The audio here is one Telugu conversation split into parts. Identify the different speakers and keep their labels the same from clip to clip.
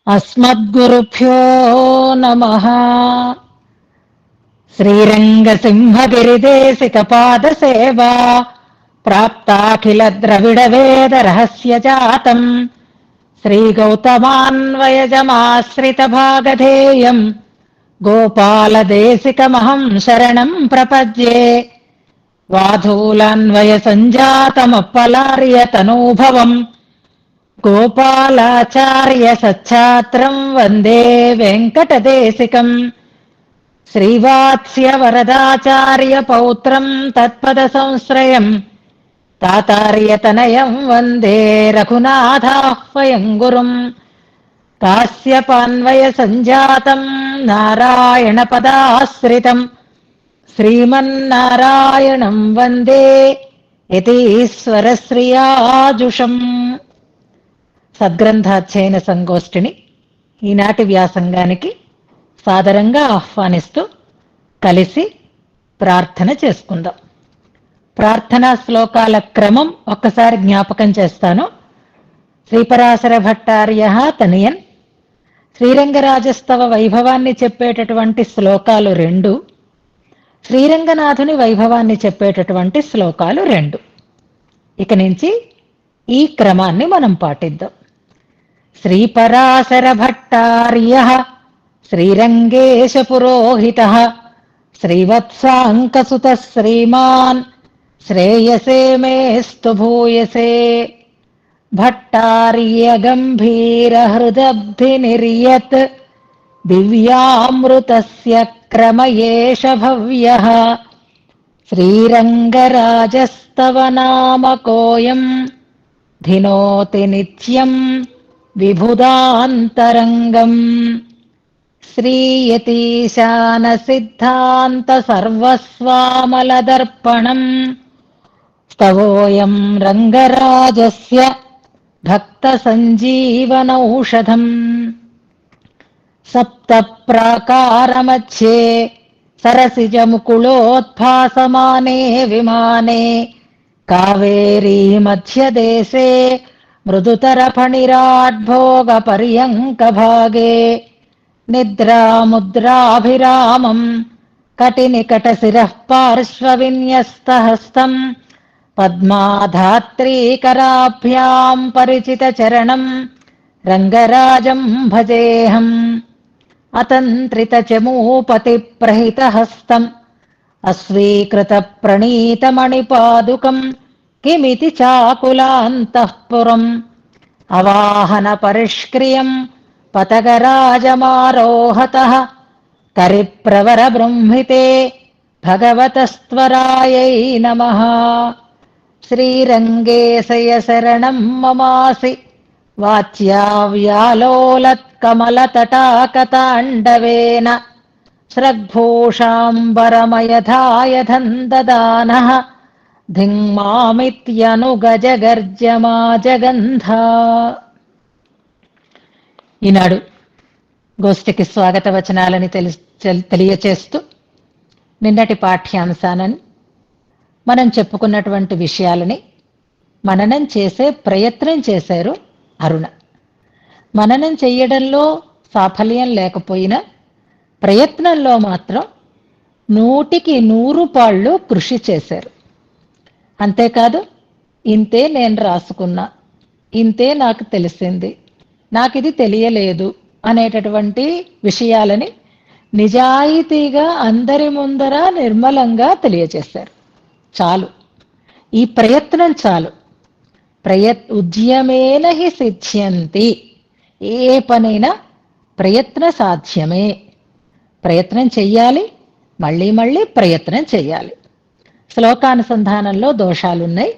Speaker 1: అస్మద్గురుభ్యో నమః. శ్రీరంగసింహగిరిదేశికపాదసేవా ప్రాప్తాఖిల ద్రవిడ వేద రహస్య జాతం శ్రీగౌతమాన్వయజమాశ్రిత భాగధేయం గోపాలదేశికమహం శరణం ప్రపద్యే. వాధూలాన్వయ సంజాతమప్పలార్య తనూభవం గోపాలాచార్య సచ్ఛాత్రం వందే వెంకటదేశికం. శ్రీవాత్స్య వరదాచార్య పౌత్రం తత్పద సంశ్రయం తాతార్యతనయం వందే రఘునాథాహ్వయం గురుం. కాశ్యపాన్వయ సంజాతం నారాయణ పదాశ్రితం శ్రీమన్నారాయణం వందే యతీశ్వరశ్రియాజుషం. సద్గ్రంథాధ్యయన సంగోష్ఠిని ఈనాటి వ్యాసంగానికి సాదరంగా ఆహ్వానిస్తూ కలిసి ప్రార్థన చేసుకుందాం. ప్రార్థనా శ్లోకాల క్రమం ఒక్కసారి జ్ఞాపకం చేస్తాను. శ్రీపరాశర భట్టార్య తనియన్ శ్రీరంగరాజస్తవ వైభవాన్ని చెప్పేటటువంటి శ్లోకాలు 2, శ్రీరంగనాథుని వైభవాన్ని చెప్పేటటువంటి శ్లోకాలు 2. ఇక నుంచి ఈ క్రమాన్ని మనం పాటిద్దాం. శ్రీపరాశర భట్టార్య శ్రీరంగేశ పురోహిత శ్రీవత్సాంకసుత శ్రీమాన్ శ్రేయసే మేస్తు భూయసే. భట్టార్య గంభీర హృదబ్ధి నిర్యత్ దివ్యామృతస్య క్రమయేష భవ్యః. శ్రీరంగరాజస్తవ నామ కోయం ధినోతి నిత్యం విబుధాంతరంగం. శ్రీయతీశాన సిద్ధాంత సర్వస్వామలదర్పణం స్తవోయం రంగరాజస్య భక్త సంజీవనౌషధం. సప్త ప్రాకారమధ్యే సరసిజ ముకుళోద్భాసమానే విమానే కావేరీ మధ్యదేశే మృదుతర ఫణిరాడ్భోగ పర్యంక భాగే. నిద్రాముద్రాభిరామం కటినికట శిరః పార్శ్వవిన్యస్తహస్తం పద్మాధాత్రీకరాభ్యాం పరిచిత చరణం రంగరాజం భజేహం. అతంత్రిత చమూపతి ప్రహిత హస్తం అస్వీకృత ప్రణీత మణిపాదుకం కిమితి చాకులాంతఃపురం. అవాహన పరిష్క్రియం పతగరాజమారోహతః కరిప్రవర బృంహితే భగవతస్త్వరాయై నమః. శ్రీరంగేశయ శరణం మమాసి వాచ్యావ్యాలోలత్కమలతటాకతాండవేన స్రగ్భూషాంబరమయధాయధం దదానః ధింమామిత్యనుగజగర్జమాజగంధా. ఈనాడు గోష్ఠికి స్వాగత వచనాలని తెలియచేస్తూ నిన్నటి పాఠ్యాంశాన్ని మనం చెప్పుకున్నటువంటి విషయాలని మననం చేసే ప్రయత్నం చేశారు అరుణ. మననం చెయ్యడంలో సాఫల్యం లేకపోయినా ప్రయత్నంలో మాత్రం 100కి 100 పాళ్ళు కృషి చేశారు. అంతేకాదు, ఇంతే నేను రాసుకున్నా, ఇంతే నాకు తెలిసింది, నాకు ఇది తెలియలేదు అనేటటువంటి విషయాలని నిజాయితీగా అందరి ముందర నిర్మలంగా తెలియజేశారు. చాలు, ఈ ప్రయత్నం చాలు. ఉద్యమేన హి సిద్ధ్యంతి. ఏ పనైనా ప్రయత్న సాధ్యమే. ప్రయత్నం చెయ్యాలి, మళ్ళీ మళ్ళీ ప్రయత్నం చెయ్యాలి. శ్లోకానుసంధానంలో దోషాలున్నాయి,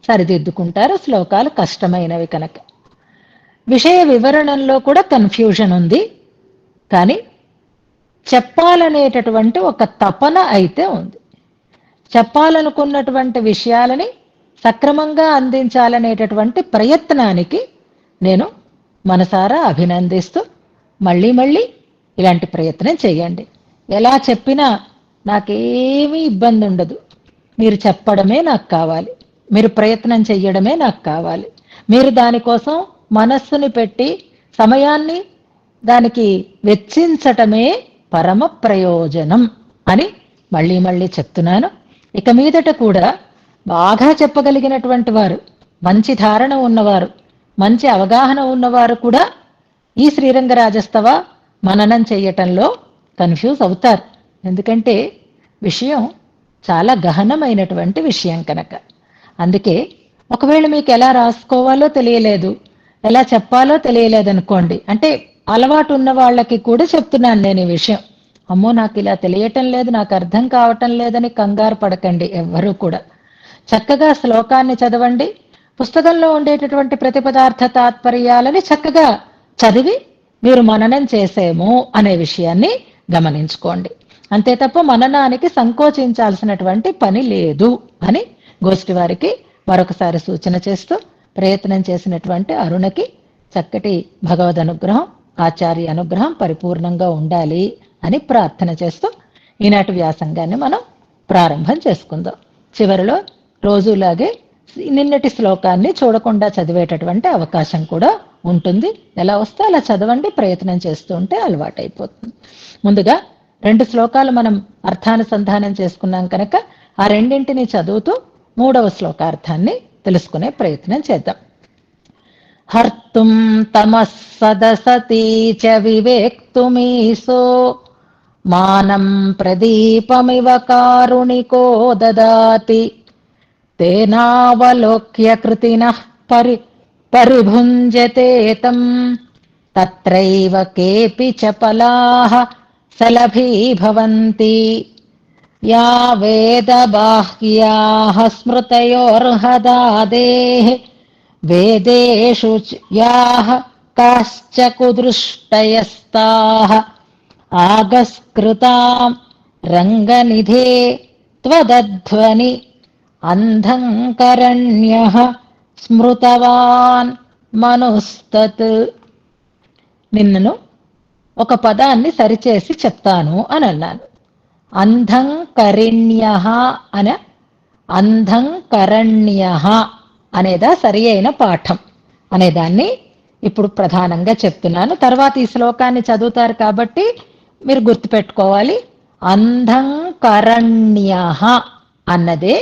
Speaker 1: సరిదిద్దుకుంటారు. శ్లోకాలు కష్టమైనవి కనుక. విషయ వివరణలో కూడా కన్ఫ్యూజన్ ఉంది. కానీ చెప్పాలనేటటువంటి ఒక తపన అయితే ఉంది. చెప్పాలనుకున్నటువంటి విషయాలని సక్రమంగా అందించాలనేటటువంటి ప్రయత్నానికి నేను మనసారా అభినందిస్తూ, మళ్ళీ మళ్ళీ ఇలాంటి ప్రయత్నం చేయండి. ఎలా చెప్పినా నాకేమీ ఇబ్బంది ఉండదు. మీరు చెప్పడమే నాకు కావాలి, మీరు ప్రయత్నం చెయ్యడమే నాకు కావాలి. మీరు దానికోసం మనస్సుని పెట్టి సమయాన్ని దానికి వెచ్చించటమే పరమ ప్రయోజనం అని మళ్ళీ మళ్ళీ చెప్తున్నాను. ఇక మీదట కూడా బాగా చెప్పగలిగినటువంటి వారు, మంచి ధారణ ఉన్నవారు, మంచి అవగాహన ఉన్నవారు కూడా ఈ శ్రీరంగరాజస్తవ మననం చేయటంలో కన్ఫ్యూజ్ అవుతారు. ఎందుకంటే విషయం చాలా గహనమైనటువంటి విషయం కనుక. అందుకే ఒకవేళ మీకు ఎలా రాసుకోవాలో తెలియలేదు, ఎలా చెప్పాలో తెలియలేదనుకోండి, అంటే అలవాటు ఉన్న వాళ్ళకి కూడా చెప్తున్నాను నేను ఈ విషయం. అమ్మో నాకు ఇలా తెలియటం లేదు, నాకు అర్థం కావటం లేదని కంగారు పడకండి ఎవ్వరూ కూడా. చక్కగా శ్లోకాన్ని చదవండి, పుస్తకంలో ఉండేటటువంటి ప్రతిపదార్థ తాత్పర్యాలని చక్కగా చదివి మీరు మననం చేసేమో అనే విషయాన్ని గమనించుకోండి. అంతే తప్ప మననానికి సంకోచించాల్సినటువంటి పని లేదు అని గోష్ఠి వారికి మరొకసారి సూచన చేస్తూ, ప్రయత్నం చేసినటువంటి అరుణకి చక్కటి భగవద్ అనుగ్రహం, ఆచార్య అనుగ్రహం పరిపూర్ణంగా ఉండాలి అని ప్రార్థన చేస్తూ ఈనాటి వ్యాసంగాన్ని మనం ప్రారంభం చేసుకుందాం. చివరిలో రోజులాగే నిన్నటి శ్లోకాన్ని చూడకుండా చదివేటటువంటి అవకాశం కూడా ఉంటుంది. ఎలా వస్తే అలా చదవండి, ప్రయత్నం చేస్తూ ఉంటే అలవాటైపోతుంది. ముందుగా 2 శ్లోకాలు మనం అర్థానుసంధానం చేసుకున్నాం కనుక ఆ రెండింటిని చదువుతూ 3వ శ్లోకార్థాన్ని తెలుసుకునే ప్రయత్నం చేద్దాం. హర్తుం తమః సదసతి చ వివేక్తుమీశో మానం ప్రదీపమివ కారుణికో దదాతి తేనావలోక్య కృతినః పరిభుంజతే తం తత్రైవ కేపి చపలాః సలభీభవంతి యా వేదబాహ్యాః స్మృతయోర్హదాదేః వేదేషు యాః కాశ్చ కుదృష్టయస్తాః ఆగస్కృతాం రంగనిధే త్వదధ్వని అంధంకరణ్యః స్మృతవాన్ మనుస్తత్. నిన్నను ఒక పదాన్ని సరిచేసి చెప్తాను అని అన్నాను. అంధంకరణ్యః అన అంధంకరణ్యః అనేదా సరి అయిన పాఠం అనేదాన్ని ఇప్పుడు ప్రధానంగా చెప్తున్నాను. తర్వాత ఈ శ్లోకాన్ని చదువుతారు కాబట్టి మీరు గుర్తుపెట్టుకోవాలి. అంధంకరణ్యః అన్నదే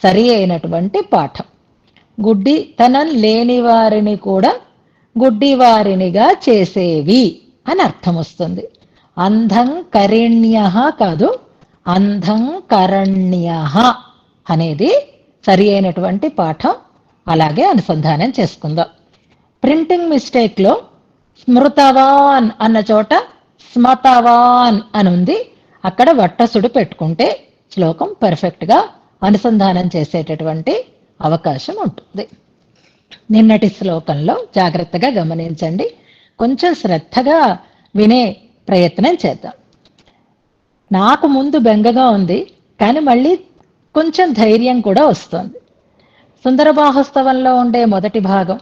Speaker 1: సరి అయినటువంటి పాఠం. గుడ్డితనం లేని వారిని కూడా గుడ్డివారినిగా చేసేవి అని అర్థం వస్తుంది. అంధంకరణ్యః కాదు, అంధంకరణ్యః అనేది సరి అయినటువంటి పాఠం. అలాగే అనుసంధానం చేసుకుందాం. ప్రింటింగ్ మిస్టేక్ లో స్మృతవాన్ అన్న చోట స్మతవాన్ అని ఉంది. అక్కడ వట్టసుడు పెట్టుకుంటే శ్లోకం పర్ఫెక్ట్ గా అనుసంధానం చేసేటటువంటి అవకాశం ఉంటుంది. నిన్నటి శ్లోకంలో జాగ్రత్తగా గమనించండి, కొంచెం శ్రద్ధగా వినే ప్రయత్నం చేద్దాం. నాకు ముందు బెంగగా ఉంది, కానీ మళ్ళీ కొంచెం ధైర్యం కూడా వస్తుంది. సుందరబాహుస్తవంలో ఉండే మొదటి భాగం,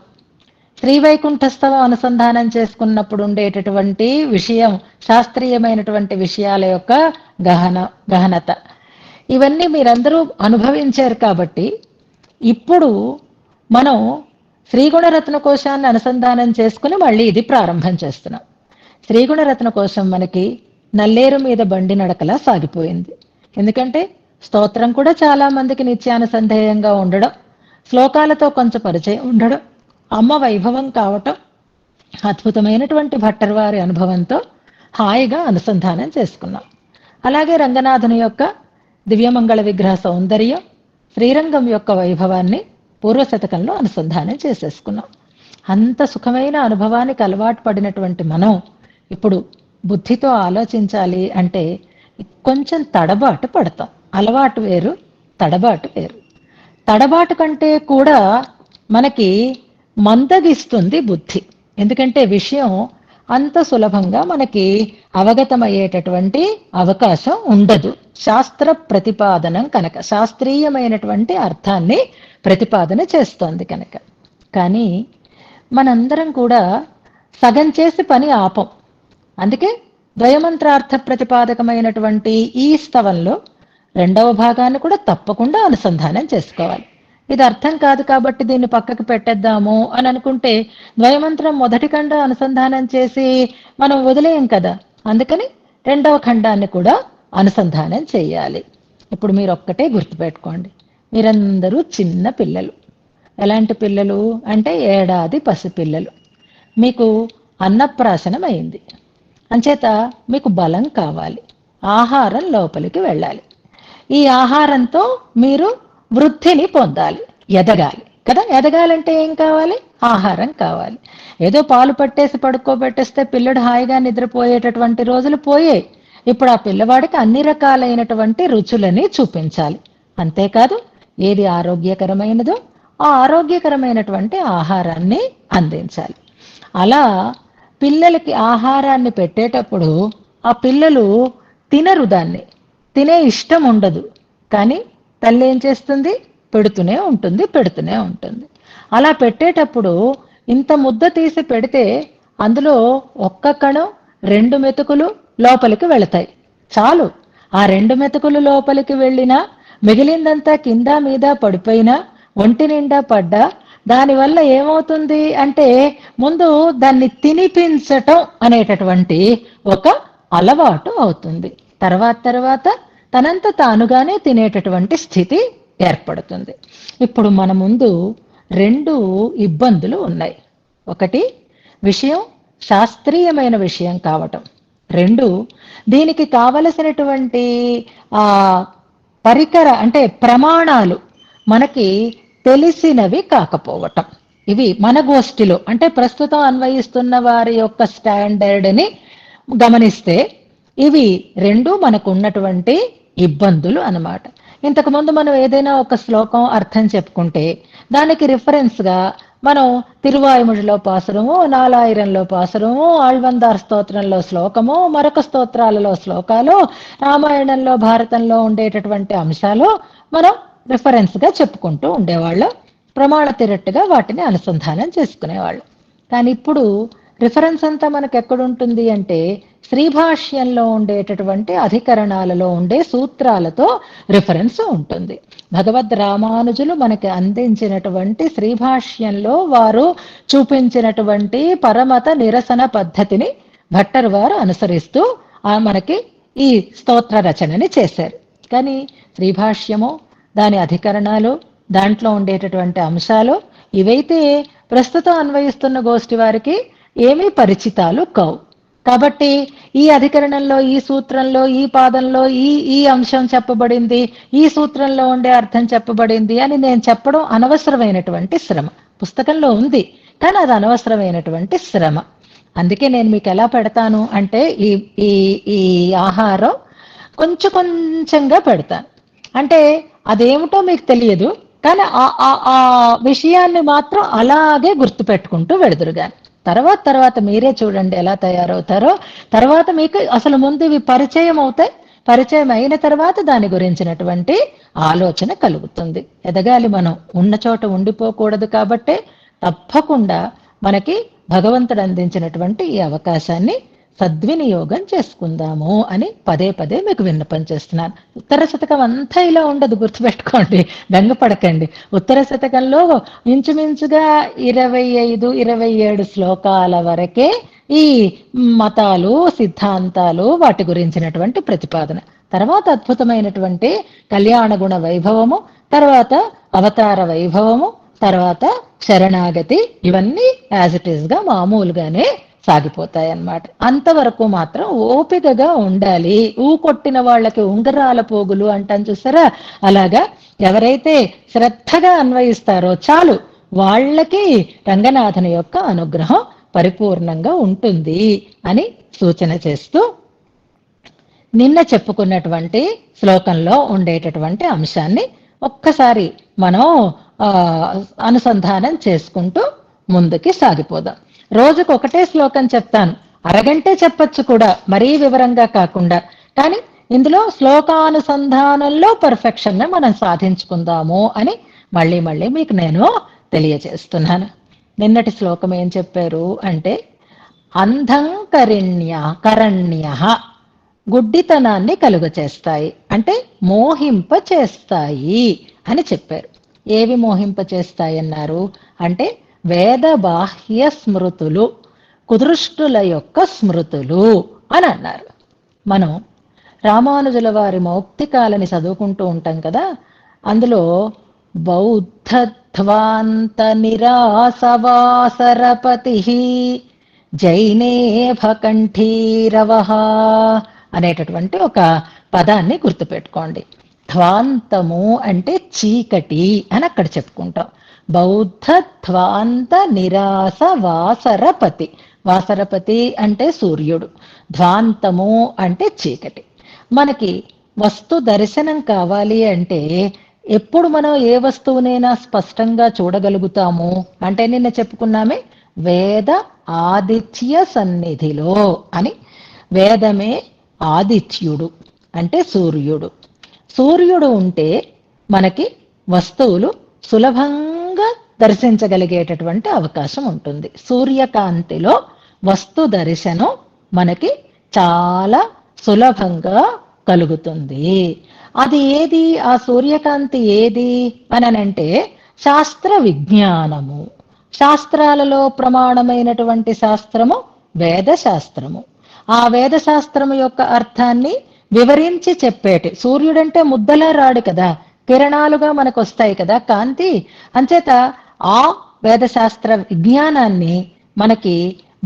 Speaker 1: శ్రీవైకుంఠస్తవం అనుసంధానం చేసుకున్నప్పుడు ఉండేటటువంటి విషయం, శాస్త్రీయమైనటువంటి విషయాల యొక్క గహనత, ఇవన్నీ మీరందరూ అనుభవించారు. కాబట్టి ఇప్పుడు మనం శ్రీగుణరత్న కోశాన్ని అనుసంధానం చేసుకుని మళ్ళీ ఇది ప్రారంభం చేస్తున్నాం. శ్రీగుణరత్న కోశం మనకి నల్లేరు మీద బండి నడకలా సాగిపోయింది. ఎందుకంటే స్తోత్రం కూడా చాలా మందికి నిత్యానుసంధేయంగా ఉండడం, శ్లోకాలతో కొంచెం పరిచయం ఉండడం, అమ్మ వైభవం కావటం, అద్భుతమైనటువంటి భట్టర్వారి అనుభవంతో హాయిగా అనుసంధానం చేసుకున్నాం. అలాగే రంగనాథుని యొక్క దివ్యమంగళ విగ్రహ సౌందర్యం, శ్రీరంగం యొక్క వైభవాన్ని పూర్వశతకంలో అనుసంధానం చేసేసుకున్నాం. అంత సుఖమైన అనుభవానికి అలవాటు పడినటువంటి మనం ఇప్పుడు బుద్ధితో ఆలోచించాలి అంటే కొంచెం తడబాటు పడతాం. అలవాటు వేరు, తడబాటు వేరు. తడబాటు కంటే కూడా మనకి మందగిస్తుంది బుద్ధి. ఎందుకంటే విషయం అంత సులభంగా మనకి అవగతమయ్యేటటువంటి అవకాశం ఉండదు. శాస్త్ర ప్రతిపాదనం కనుక, శాస్త్రీయమైనటువంటి అర్థాన్ని ప్రతిపాదన చేస్తోంది కనుక. కానీ మనందరం కూడా సగం చేసి పని ఆపం. అందుకే ద్వయమంత్రార్థ ప్రతిపాదకమైనటువంటి ఈ స్తవంలో 2వ భాగాన్ని కూడా తప్పకుండా అనుసంధానం చేసుకోవాలి. ఇది అర్థం కాదు కాబట్టి దీన్ని పక్కకు పెట్టేద్దాము అని అనుకుంటే ద్వయమంత్రం మొదటి ఖండం అనుసంధానం చేసి మనం వదిలేయం కదా. అందుకని రెండవ ఖండాన్ని కూడా అనుసంధానం చేయాలి. ఇప్పుడు మీరు ఒక్కటే గుర్తుపెట్టుకోండి, మీరందరూ చిన్న పిల్లలు. ఎలాంటి పిల్లలు అంటే ఏడాది పసిపిల్లలు. మీకు అన్నప్రాశనం అయింది, అంచేత మీకు బలం కావాలి, ఆహారం లోపలికి వెళ్ళాలి. ఈ ఆహారంతో మీరు వృద్ధిని పొందాలి, ఎదగాలి కదా. ఎదగాలంటే ఏం కావాలి? ఆహారం కావాలి. ఏదో పాలు పట్టేసి పడుకోబెట్టేస్తే పిల్లడు హాయిగా నిద్రపోయేటటువంటి రోజులు పోయాయి. ఇప్పుడు ఆ పిల్లవాడికి అన్ని రకాలైనటువంటి రుచులని చూపించాలి. అంతేకాదు ఏది ఆరోగ్యకరమైనదో ఆ ఆరోగ్యకరమైనటువంటి ఆహారాన్ని అందించాలి. అలా పిల్లలకి ఆహారాన్ని పెట్టేటప్పుడు ఆ పిల్లలు తినరు, దాన్ని తినే ఇష్టం ఉండదు. కానీ తల్లి ఏం చేస్తుంది? పెడుతూనే ఉంటుంది, పెడుతూనే ఉంటుంది. అలా పెట్టేటప్పుడు ఇంత ముద్ద తీసి పెడితే అందులో ఒక్క కణం 2 మెతుకులు లోపలికి వెళతాయి, చాలు. ఆ 2 మెతుకులు లోపలికి వెళ్ళినా మిగిలిందంతా కింద మీద పడిపోయినా ఒంటి నిండా పడ్డా దానివల్ల ఏమవుతుంది అంటే ముందు దాన్ని తినిపించటం అనేటటువంటి ఒక అలవాటు అవుతుంది. తర్వాత తర్వాత తనంత తానుగానే తినేటటువంటి స్థితి ఏర్పడుతుంది. ఇప్పుడు మన ముందు 2 ఇబ్బందులు ఉన్నాయి. ఒకటి విషయం శాస్త్రీయమైన విషయం కావటం, 2 దీనికి కావలసినటువంటి ఆ పరికర అంటే ప్రమాణాలు మనకి తెలిసినవి కాకపోవటం. ఇవి మన గోష్ఠిలో అంటే ప్రస్తుతం అన్వయిస్తున్న వారి యొక్క స్టాండర్డ్ని గమనిస్తే ఇవి 2 మనకు ఉన్నటువంటి ఇబ్బందులు అన్నమాట. ఇంతకుముందు మనం ఏదైనా ఒక శ్లోకం అర్థం చెప్పుకుంటే దానికి రిఫరెన్స్గా మనం తిరువాయుముడిలో పాసురము, నాలాయిరంలో పాసురము, ఆళ్వందార్ స్తోత్రంలో శ్లోకము, మరొక స్తోత్రాలలో శ్లోకాలు, రామాయణంలో భారతంలో ఉండేటటువంటి అంశాలు మనం రిఫరెన్స్గా చెప్పుకుంటూ ఉండేవాళ్ళం. ప్రమాణ తిరట్టుగా వాటిని అనుసంధానం చేసుకునేవాళ్ళు. కానీ ఇప్పుడు రిఫరెన్స్ అంతా మనకు ఎక్కడుంటుంది అంటే శ్రీభాష్యంలో ఉండేటటువంటి అధికరణాలలో ఉండే సూత్రాలతో రిఫరెన్స్ ఉంటుంది. భగవద్ రామానుజులు మనకి అందించినటువంటి శ్రీభాష్యంలో వారు చూపించినటువంటి పరమత నిరసన పద్ధతిని భట్టరు వారు అనుసరిస్తూ మనకి ఈ స్తోత్ర రచనని చేశారు. కానీ శ్రీభాష్యము, దాని అధికరణాలు, దాంట్లో ఉండేటటువంటి అంశాలు ఇవైతే ప్రస్తుతం అన్వయిస్తున్న గోష్ఠి వారికి ఏమీ పరిచితాలు కావు. కాబట్టి ఈ అధికరణంలో, ఈ సూత్రంలో, ఈ పాదంలో ఈ అంశం చెప్పబడింది, ఈ సూత్రంలో ఉండే అర్థం చెప్పబడింది అని నేను చెప్పడం అనవసరమైనటువంటి శ్రమ. పుస్తకంలో ఉంది కానీ అది అనవసరమైనటువంటి శ్రమ. అందుకే నేను మీకు ఎలా పెడతాను అంటే ఈ ఈ ఈ ఆహారం కొంచెం కొంచెంగా పెడతాను. అంటే అదేమిటో మీకు తెలియదు, కానీ ఆ విషయాన్ని మాత్రం అలాగే గుర్తుపెట్టుకుంటూ వెడుదురుగాని తర్వాత తర్వాత మీరే చూడండి ఎలా తయారవుతారో. తర్వాత మీకు అసలు ముందు ఇవి పరిచయం అవుతాయి. పరిచయం అయిన తర్వాత దాని గురించినటువంటి ఆలోచన కలుగుతుంది. ఎదగాలి, మనం ఉన్న చోట ఉండిపోకూడదు. కాబట్టే తప్పకుండా మనకి భగవంతుడు అందించినటువంటి ఈ అవకాశాన్ని సద్వినియోగం చేసుకుందాము అని పదే పదే మీకు విన్నపం చేస్తున్నాను. ఉత్తర శతకం అంతా ఇలా ఉండదు, గుర్తుపెట్టుకోండి, బెంగపడకండి. ఉత్తర శతకంలో ఇంచుమించుగా 25-27 శ్లోకాల వరకే ఈ మతాలు, సిద్ధాంతాలు, వాటి గురించినటువంటి ప్రతిపాదన. తర్వాత అద్భుతమైనటువంటి కళ్యాణ గుణ వైభవము, తర్వాత అవతార వైభవము, తర్వాత శరణాగతి, ఇవన్నీ యాజ్ ఇట్ ఈస్ గా మామూలుగానే సాగిపోతాయి అన్నమాట. అంతవరకు మాత్రం ఓపికగా ఉండాలి. కొట్టిన వాళ్ళకి ఉంగరాల పోగులు అంటాను చూసారా, అలాగా ఎవరైతే శ్రద్ధగా అన్వయిస్తారో చాలు, వాళ్ళకి రంగనాథుని యొక్క అనుగ్రహం పరిపూర్ణంగా ఉంటుంది అని సూచన చేస్తూ నిన్న చెప్పుకున్నటువంటి శ్లోకంలో ఉండేటటువంటి అంశాన్ని ఒక్కసారి మనం అనుసంధానం చేసుకుంటూ ముందుకి సాగిపోదాం. రోజుకు ఒకటే శ్లోకం చెప్తాను, అరగంటే చెప్పచ్చు కూడా, మరీ వివరంగా కాకుండా. కానీ ఇందులో శ్లోకానుసంధానంలో పర్ఫెక్షన్ మనం సాధించుకుందాము అని మళ్ళీ మళ్ళీ మీకు నేను తెలియజేస్తున్నాను. నిన్నటి శ్లోకం ఏం చెప్పారు అంటే అంధం కరణ్య గుడ్డితనాన్ని కలుగ చేస్తాయి, అంటే మోహింప చేస్తాయి అని చెప్పారు. ఏవి మోహింపచేస్తాయన్నారు అంటే వేద బాహ్య స్మృతులు, కుదృష్టుల యొక్క స్మృతులు అని అన్నారు. మనం రామానుజుల వారి మౌక్తికాలని చదువుకుంటూ ఉంటాం కదా, అందులో బౌద్ధధ్వాంత నిరాసవాసరపతి జైనేభకంఠీరవ అనేటటువంటి ఒక పదాన్ని గుర్తుపెట్టుకోండి. ధ్వాంతము అంటే చీకటి అని అక్కడ చెప్పుకుంటాం. బౌద్ధ ధ్వాంత నిరాస వాసరపతి, వాసరపతి అంటే సూర్యుడు, ధ్వాంతము అంటే చీకటి. మనకి వస్తు దర్శనం కావాలి అంటే ఎప్పుడు మనం ఏ వస్తువునైనా స్పష్టంగా చూడగలుగుతాము అంటే నిన్న చెప్పుకున్నామే వేద ఆదిత్య సన్నిధిలో అని. వేదమే ఆదిత్యుడు అంటే సూర్యుడు. సూర్యుడు ఉంటే మనకి వస్తువులు సులభంగా దర్శించగలిగేటటువంటి అవకాశం ఉంటుంది. సూర్యకాంతిలో వస్తు దర్శనం మనకి చాలా సులభంగా కలుగుతుంది. అది ఏది, ఆ సూర్యకాంతి ఏది అనంటే శాస్త్ర విజ్ఞానము. శాస్త్రాలలో ప్రమాణమైనటువంటి శాస్త్రము వేద శాస్త్రము. ఆ వేద శాస్త్రము యొక్క అర్థాన్ని వివరించి చెప్పేటి. సూర్యుడంటే ముద్దలా రాడు కదా, కిరణాలుగా మనకు వస్తాయి కదా కాంతి. అంచేత ఆ వేదశాస్త్ర విజ్ఞానాన్ని మనకి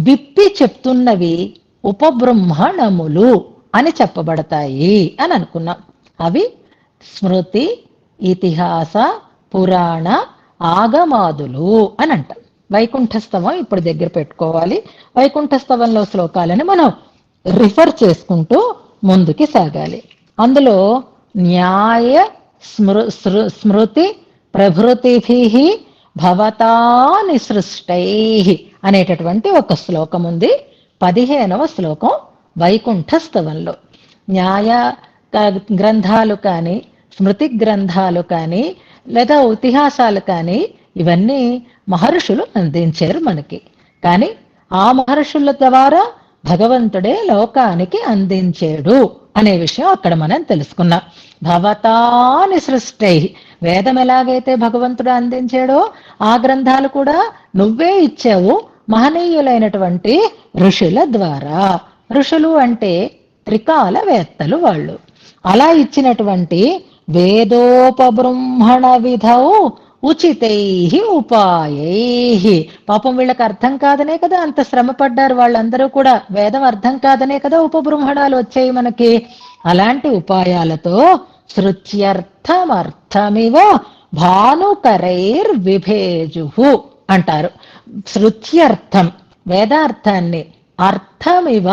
Speaker 1: విప్పి చెప్తున్నవి ఉపబ్రహ్మణములు అని చెప్పబడతాయి అని అనుకున్నాం. అవి స్మృతి, ఇతిహాస, పురాణ, ఆగమాదులు అని అంటాం. వైకుంఠస్తవం ఇప్పుడు దగ్గర పెట్టుకోవాలి. వైకుంఠస్తవంలో శ్లోకాలను మనం రిఫర్ చేసుకుంటూ ముందుకి సాగాలి. అందులో న్యాయ స్మృతి ప్రభృతిభి భవతా నిసృష్టై అనేటటువంటి ఒక శ్లోకం ఉంది. 15వ శ్లోకం వైకుంఠస్తవంలో. న్యాయ గ్రంథాలు కానీ, స్మృతి గ్రంథాలు కానీ, లేదా ఇతిహాసాలు కానీ ఇవన్నీ మహర్షులు అందించారు మనకి. కానీ ఆ మహర్షుల ద్వారా భగవంతుడే లోకానికి అందించాడు అనే విషయం అక్కడ మనం తెలుసుకున్నాం. భవతాని సృష్టై, వేదం ఎలాగైతే భగవంతుడు అందించాడో ఆ గ్రంథాలు కూడా నువ్వే ఇచ్చావు మహనీయులైనటువంటి ఋషుల ద్వారా. ఋషులు అంటే త్రికాల వేత్తలు వాళ్ళు. అలా ఇచ్చినటువంటి వేదోపబ్రహ్మణ విధౌ ఉచితై ఉపాయై. పాపం వీళ్ళకి అర్థం కాదనే కదా అంత శ్రమ పడ్డారు వాళ్ళందరూ కూడా. వేదం అర్థం కాదనే కదా ఉపబ్రహ్మణాలు వచ్చాయి మనకి. అలాంటి ఉపాయాలతో శృత్యర్థమర్థమివ భానుకరైర్ విభేజు అంటారు. శృత్యర్థం వేదార్థాన్ని, అర్థమివ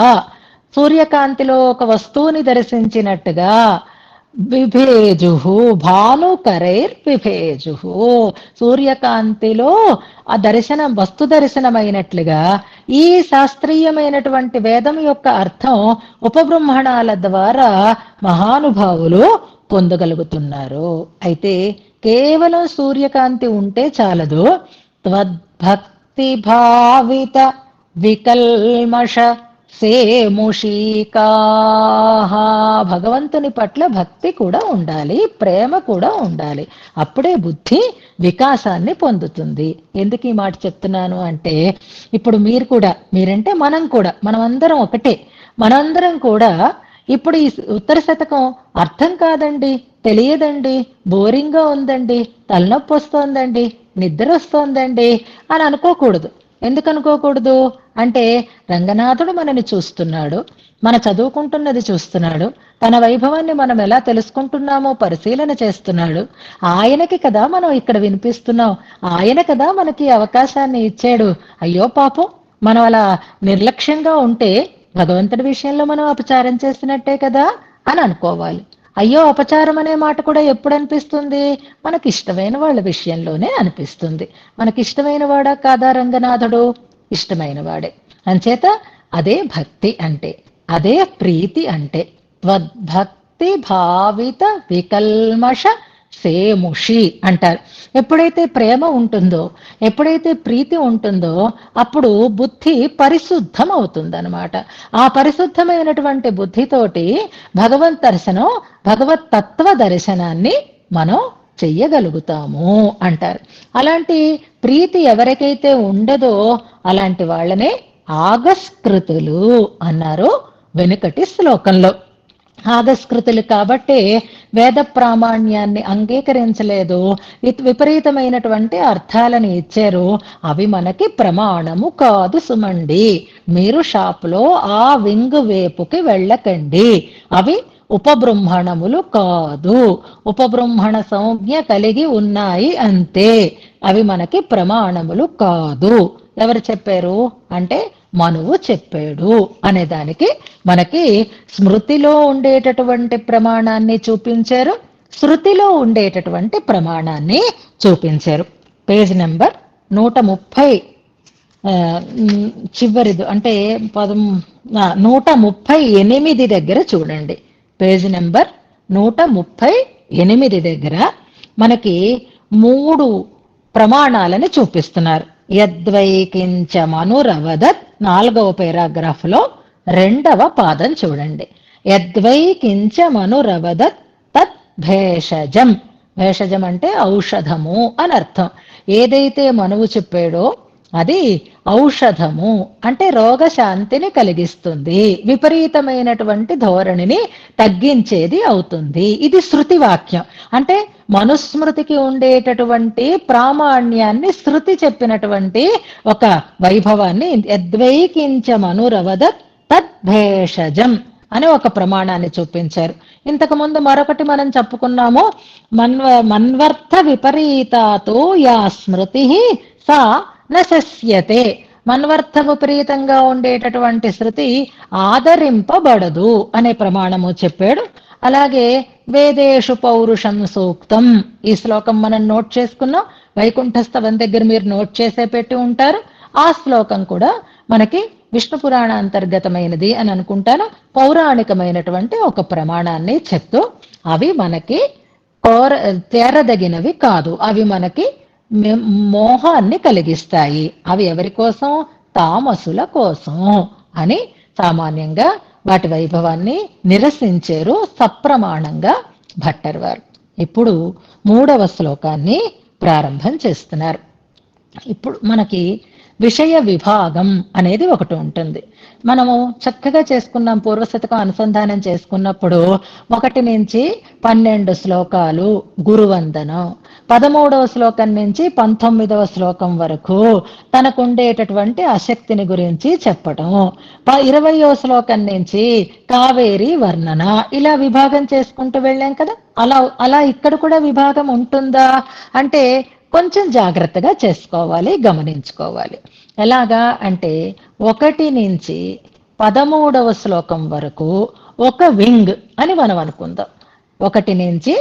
Speaker 1: సూర్యకాంతిలో ఒక వస్తువుని దర్శించినట్టుగా, విభేజు భానుకరైర్ విభేజు సూర్యకాంతిలో ఆ దర్శనం వస్తు దర్శనమైనట్లుగా ఈ శాస్త్రీయమైనటువంటి వేదం యొక్క అర్థం ఉపబ్రహ్మణాల ద్వారా మహానుభావులు పొందగలుగుతున్నారు. అయితే కేవలం సూర్యకాంతి ఉంటే చాలదు. త్వద్భక్తి భావిత వికల్మష సేముషీకా, భగవంతుని పట్ల భక్తి కూడా ఉండాలి, ప్రేమ కూడా ఉండాలి. అప్పుడే బుద్ధి వికాసాన్ని పొందుతుంది. ఎందుకు ఈ మాట చెప్తున్నాను అంటే, ఇప్పుడు మీరు కూడా, మీరంటే మనం కూడా, మనమందరం ఒకటే. మనందరం కూడా ఇప్పుడు ఈ ఉత్తర శతకం అర్థం కాదండి, తెలియదండి, బోరింగ్గా ఉందండి, తలనొప్పి వస్తోందండి, నిద్ర వస్తోందండి అని అనుకోకూడదు. ఎందుకు అనుకోకూడదు అంటే, రంగనాథుడు మనని చూస్తున్నాడు, మన చదువుకుంటున్నది చూస్తున్నాడు, తన వైభవాన్ని మనం ఎలా తెలుసుకుంటున్నామో పరిశీలన చేస్తున్నాడు. ఆయనకి కదా మనం ఇక్కడ వినిపిస్తున్నాం, ఆయన కదా మనకి అవకాశాన్ని ఇచ్చాడు. అయ్యో పాపం మనం అలా నిర్లక్ష్యంగా ఉంటే భగవంతుడి విషయంలో మనం అపచారం చేసినట్టే కదా అని అనుకోవాలి. అయ్యో అపచారం అనే మాట కూడా ఎప్పుడు అనిపిస్తుంది? మనకి ఇష్టమైన వాళ్ళ విషయంలోనే అనిపిస్తుంది. మనకి ఇష్టమైన వాడా కాదా రంగనాథుడు? ఇష్టమైన వాడే. అంచేత అదే భక్తి అంటే, అదే ప్రీతి అంటే. త్వద్భక్తి భావిత వికల్మష సేముషి అంటారు. ఎప్పుడైతే ప్రేమ ఉంటుందో, ఎప్పుడైతే ప్రీతి ఉంటుందో అప్పుడు బుద్ధి పరిశుద్ధం అవుతుందన్నమాట. ఆ పరిశుద్ధమైనటువంటి బుద్ధితోటి భగవత్ దర్శనం, భగవత్ తత్వ దర్శనాన్ని మనం చెయ్యగలుగుతాము అంటారు. అలాంటి ప్రీతి ఎవరికైతే ఉండదో అలాంటి వాళ్ళనే ఆగస్కృతులు అన్నారు వెనుకటి శ్లోకంలో. ఆగస్కృతులు కాబట్టి వేద ప్రామాణ్యాన్ని అంగీకరించలేదు, విపరీతమైనటువంటి అర్థాలను ఇచ్చారు. అవి మనకి ప్రమాణము కాదు సుమండి. మీరు షాపులో ఆ వింగు వేపుకి వెళ్ళకండి. అవి ఉపబృంహణములు కాదు, ఉపబృంహణ సంజ్ఞ కలిగి ఉన్నాయి అంతే. అవి మనకి ప్రమాణములు కాదు. ఎవరు చెప్పారు అంటే మనువు చెప్పాడు అనే దానికి మనకి స్మృతిలో ఉండేటటువంటి ప్రమాణాన్ని చూపించారు, శృతిలో ఉండేటటువంటి ప్రమాణాన్ని చూపించారు. పేజ్ నెంబర్ 130 చివరిది అంటే 138 దగ్గర చూడండి. పేజ్ నెంబర్ 138 దగ్గర మనకి 3 ప్రమాణాలని చూపిస్తున్నారు. యద్వైకించమనురవదత్ 4వ పారాగ్రాఫ్ లో 2వ పాదం చూడండి. యద్వైకించమనురవదత్ తత్ భేషజం. భేషజం అంటే ఔషధము అని అర్థం. ఏదైతే మనువు చెప్పాడో అది ఔషధము అంటే రోగశాంతిని కలిగిస్తుంది, విపరీతమైనటువంటి ధోరణిని తగ్గించేది అవుతుంది. ఇది శృతి వాక్యం. అంటే మనుస్మృతికి ఉండేటటువంటి ప్రామాణ్యాన్ని శృతి చెప్పినటువంటి ఒక వైభవాన్ని యద్వైకించమనురవదత్ తద్భేషజం అనే ఒక ప్రమాణాన్ని చూపించారు. ఇంతకు ముందు మరొకటి మనం చెప్పుకున్నాము, మన్వర్థ విపరీతాతో యా స్మృతి సా నశస్యతే. మన్వర్థ విపరీతంగా ఉండేటటువంటి శృతి ఆదరింపబడదు అనే ప్రమాణము చెప్పాడు. అలాగే వేదేషు పౌరుషం సూక్తం, ఈ శ్లోకం మనం నోట్ చేసుకున్నాం. వైకుంఠస్థవం దగ్గర మీరు నోట్ చేసే పెట్టి ఉంటారు. ఆ శ్లోకం కూడా మనకి విష్ణు పురాణ అంతర్గతమైనది అని అనుకుంటాను. పౌరాణికమైనటువంటి ఒక ప్రమాణాన్ని చెప్తూ అవి మనకి తేరదగినవి కాదు, అవి మనకి మోహాన్ని కలిగిస్తాయి. అవి ఎవరి కోసం? తామసుల కోసం అని సామాన్యంగా వాటి వైభవాన్ని నిరసించారు సప్రమాణంగా భట్టర్ వారు. ఇప్పుడు 3వ శ్లోకాన్ని ప్రారంభం చేస్తున్నారు. ఇప్పుడు మనకి విషయ విభాగం అనేది ఒకటి ఉంటుంది. మనము చక్కగా చేసుకున్నాం, పూర్వశతకం అనుసంధానం చేసుకున్నప్పుడు 1 నుంచి 12 శ్లోకాలు గురువందనం, 13వ శ్లోకం నుంచి 19వ శ్లోకం వరకు తనకుండేటటువంటి ఆసక్తిని గురించి చెప్పటం, 20వ శ్లోకం నుంచి కావేరి వర్ణన, ఇలా విభాగం చేసుకుంటూ వెళ్ళాం కదా. అలా ఇక్కడ కూడా విభాగం ఉంటుందా అంటే కొంచెం జాగ్రత్తగా చేసుకోవాలి, గమనించుకోవాలి. ఎలాగా అంటే 1 నుంచి 13వ శ్లోకం వరకు ఒక వింగ్ అని మనం అనుకుందాం. 1 నుంచి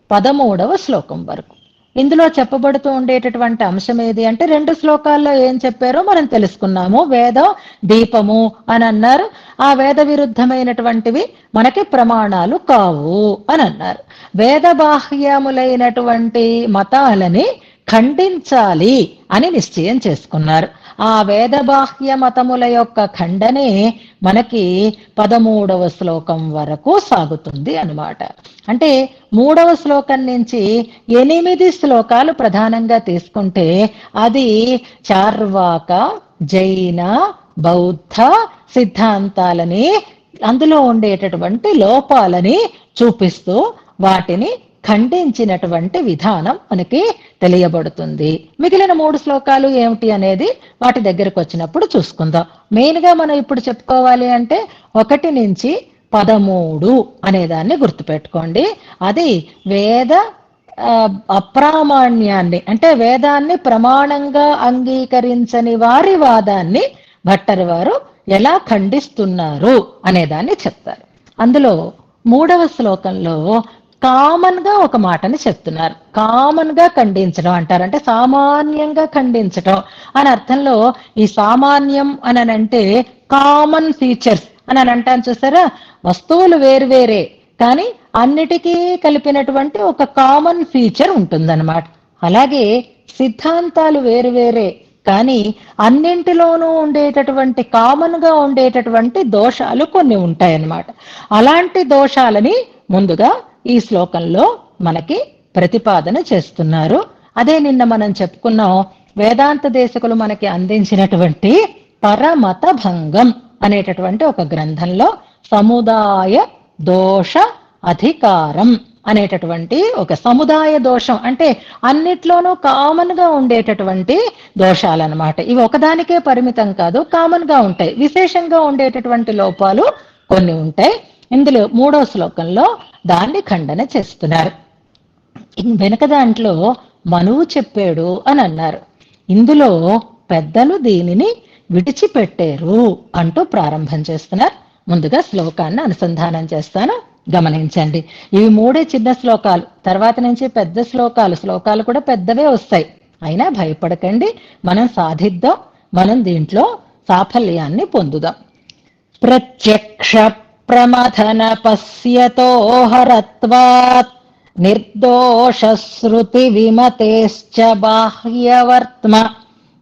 Speaker 1: 13వ శ్లోకం వరకు ఇందులో చెప్పబడుతూ ఉండేటటువంటి అంశం ఏది అంటే 2 శ్లోకాల్లో ఏం చెప్పారో మనం తెలుసుకున్నాము. వేదం దీపము అని అన్నారు. ఆ వేద విరుద్ధమైనటువంటివి మనకి ప్రమాణాలు కావు అని అన్నారు. వేద బాహ్యములైనటువంటి మతాలని ఖండించాలి అని నిశ్చయం చేసుకున్నారు. ఆ వేద బాహ్య మతముల యొక్క ఖండనే మనకి 13వ శ్లోకం వరకు సాగుతుంది అన్నమాట. అంటే 3వ శ్లోకం నుంచి 8 శ్లోకాలు ప్రధానంగా తీసుకుంటే అది చార్వాక, జైన, బౌద్ధ సిద్ధాంతాలని, అందులో ఉండేటటువంటి లోపాలని చూపిస్తూ వాటిని ఖండించినటువంటి విధానం మనకి తెలియబడుతుంది. మిగిలిన 3 శ్లోకాలు ఏమిటి అనేది వాటి దగ్గరకు వచ్చినప్పుడు చూసుకుందాం. మెయిన్ గా మనం ఇప్పుడు చెప్పుకోవాలి అంటే 1 నుంచి 13 అనేదాన్ని గుర్తుపెట్టుకోండి. అది వేద అప్రామాణ్యాన్ని అంటే వేదాన్ని ప్రమాణంగా అంగీకరించని వారి వాదాన్ని భట్టర్ వారు ఎలా ఖండిస్తున్నారు అనేదాన్ని చెప్తారు. అందులో 3వ శ్లోకంలో కామన్ గా ఒక మాటని చెప్తున్నారు. కామన్ గా ఖండించడం అంటారు, అంటే సామాన్యంగా ఖండించడం అని అర్థంలో. ఈ సామాన్యం అని అంటే కామన్ ఫీచర్స్ అని అంటాను చూసారా, వస్తువులు వేరువేరే కానీ అన్నిటికీ కలిపినటువంటి ఒక కామన్ ఫీచర్ ఉంటుందన్నమాట. అలాగే సిద్ధాంతాలు వేరువేరే కానీ అన్నింటిలోనూ ఉండేటటువంటి కామన్ గా ఉండేటటువంటి దోషాలు కొన్ని ఉంటాయన్నమాట. అలాంటి దోషాలని ముందుగా ఈ శ్లోకంలో మనకి ప్రతిపాదన చేస్తున్నారు. అదే నిన్న మనం చెప్పుకున్నాం, వేదాంత దేశకులు మనకి అందించినటువంటి పరమత భంగం అనేటటువంటి ఒక గ్రంథంలో సముదాయ దోష అధికారం అనేటటువంటి ఒక సముదాయ దోషం అంటే అన్నిట్లోనూ కామన్ గా ఉండేటటువంటి దోషాలన్నమాట. ఇవి ఒకదానికే పరిమితం కాదు, కామన్ గా ఉంటాయి. విశేషంగా ఉండేటటువంటి లోపాలు కొన్ని ఉంటాయి. ఇందులో 3వ శ్లోకంలో దాన్ని ఖండన చేస్తున్నారు. వెనక దాంట్లో మనువు చెప్పాడు అని అన్నారు. ఇందులో పెద్దలు దీనిని విడిచిపెట్టారు అంటూ ప్రారంభం చేస్తున్నారు. ముందుగా శ్లోకాన్ని అనుసంధానం చేస్తాను, గమనించండి. ఇవి 3 చిన్న శ్లోకాలు, తర్వాత నుంచి పెద్ద శ్లోకాలు కూడా పెద్దవే వస్తాయి. అయినా భయపడకండి, మనం సాధిద్దాం, మనం దీంట్లో సాఫల్యాన్ని పొందుదాం. ప్రత్యక్ష ప్రమథన పశ్యతో హరత్వాత్ నిర్దోషశ్రుతి విమతేశ్చ బాహ్యవర్త్మ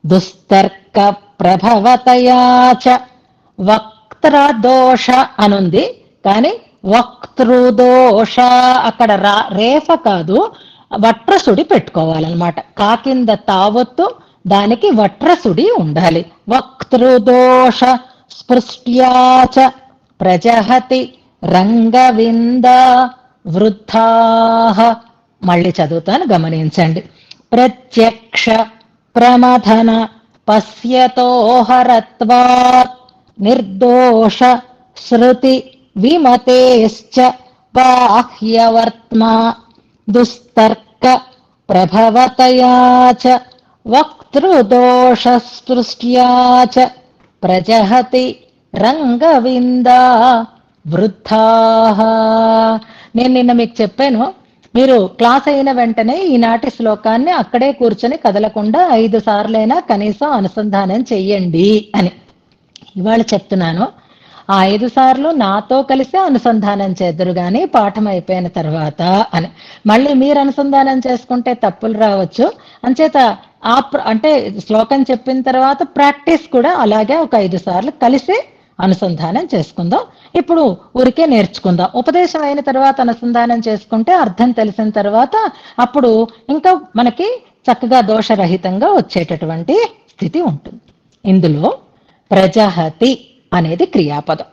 Speaker 1: దుస్తర్క ప్రభవతయాచ. వక్త్రదోష అనుంది, కానీ వక్తృదోష అక్కడ రేఫ కాదు, వట్రసుడి పెట్టుకోవాలన్నమాట. కాకింద తావొత్తు, దానికి వట్రసుడి ఉండాలి. వక్తృదోష స్పృష్ట్యాచ ప్రజహతి రంగవింద వృద్ధాః. మళ్ళీ చదువుతాను, గమనించండి. ప్రత్యక్ష ప్రమథన పశ్యతో హరత్వాత్ నిర్దోష శృతి విమతేశ్చ బాహ్యవర్త్మ దుస్తర్క ప్రభవతయా చ వక్తృదోష స్పృష్ట్యాచ ప్రజహతి రంగవింద వృద్ధాః. నేను నిన్న మీకు చెప్పాను, మీరు క్లాస్ అయిన వెంటనే ఈనాటి శ్లోకాన్ని అక్కడే కూర్చొని కదలకుండా 5 సార్లైనా కనీసం అనుసంధానం చెయ్యండి అని. ఇవాళ చెప్తున్నాను, ఆ 5 సార్లు నాతో కలిసి అనుసంధానం చేద్దరు గాని పాఠం అయిపోయిన తర్వాత అని. మళ్ళీ మీరు అనుసంధానం చేసుకుంటే తప్పులు రావచ్చు. అంచేత అంటే శ్లోకం చెప్పిన తర్వాత ప్రాక్టీస్ కూడా అలాగే ఒక 5 సార్లు కలిసి అనుసంధానం చేసుకుందాం. ఇప్పుడు ఊరికే నేర్చుకుందాం. ఉపదేశం అయిన తర్వాత అనుసంధానం చేసుకుంటే అర్థం తెలిసిన తర్వాత అప్పుడు ఇంకా మనకి చక్కగా దోషరహితంగా వచ్చేటటువంటి స్థితి ఉంటుంది. ఇందులో ప్రజహతి అనేది క్రియాపదం.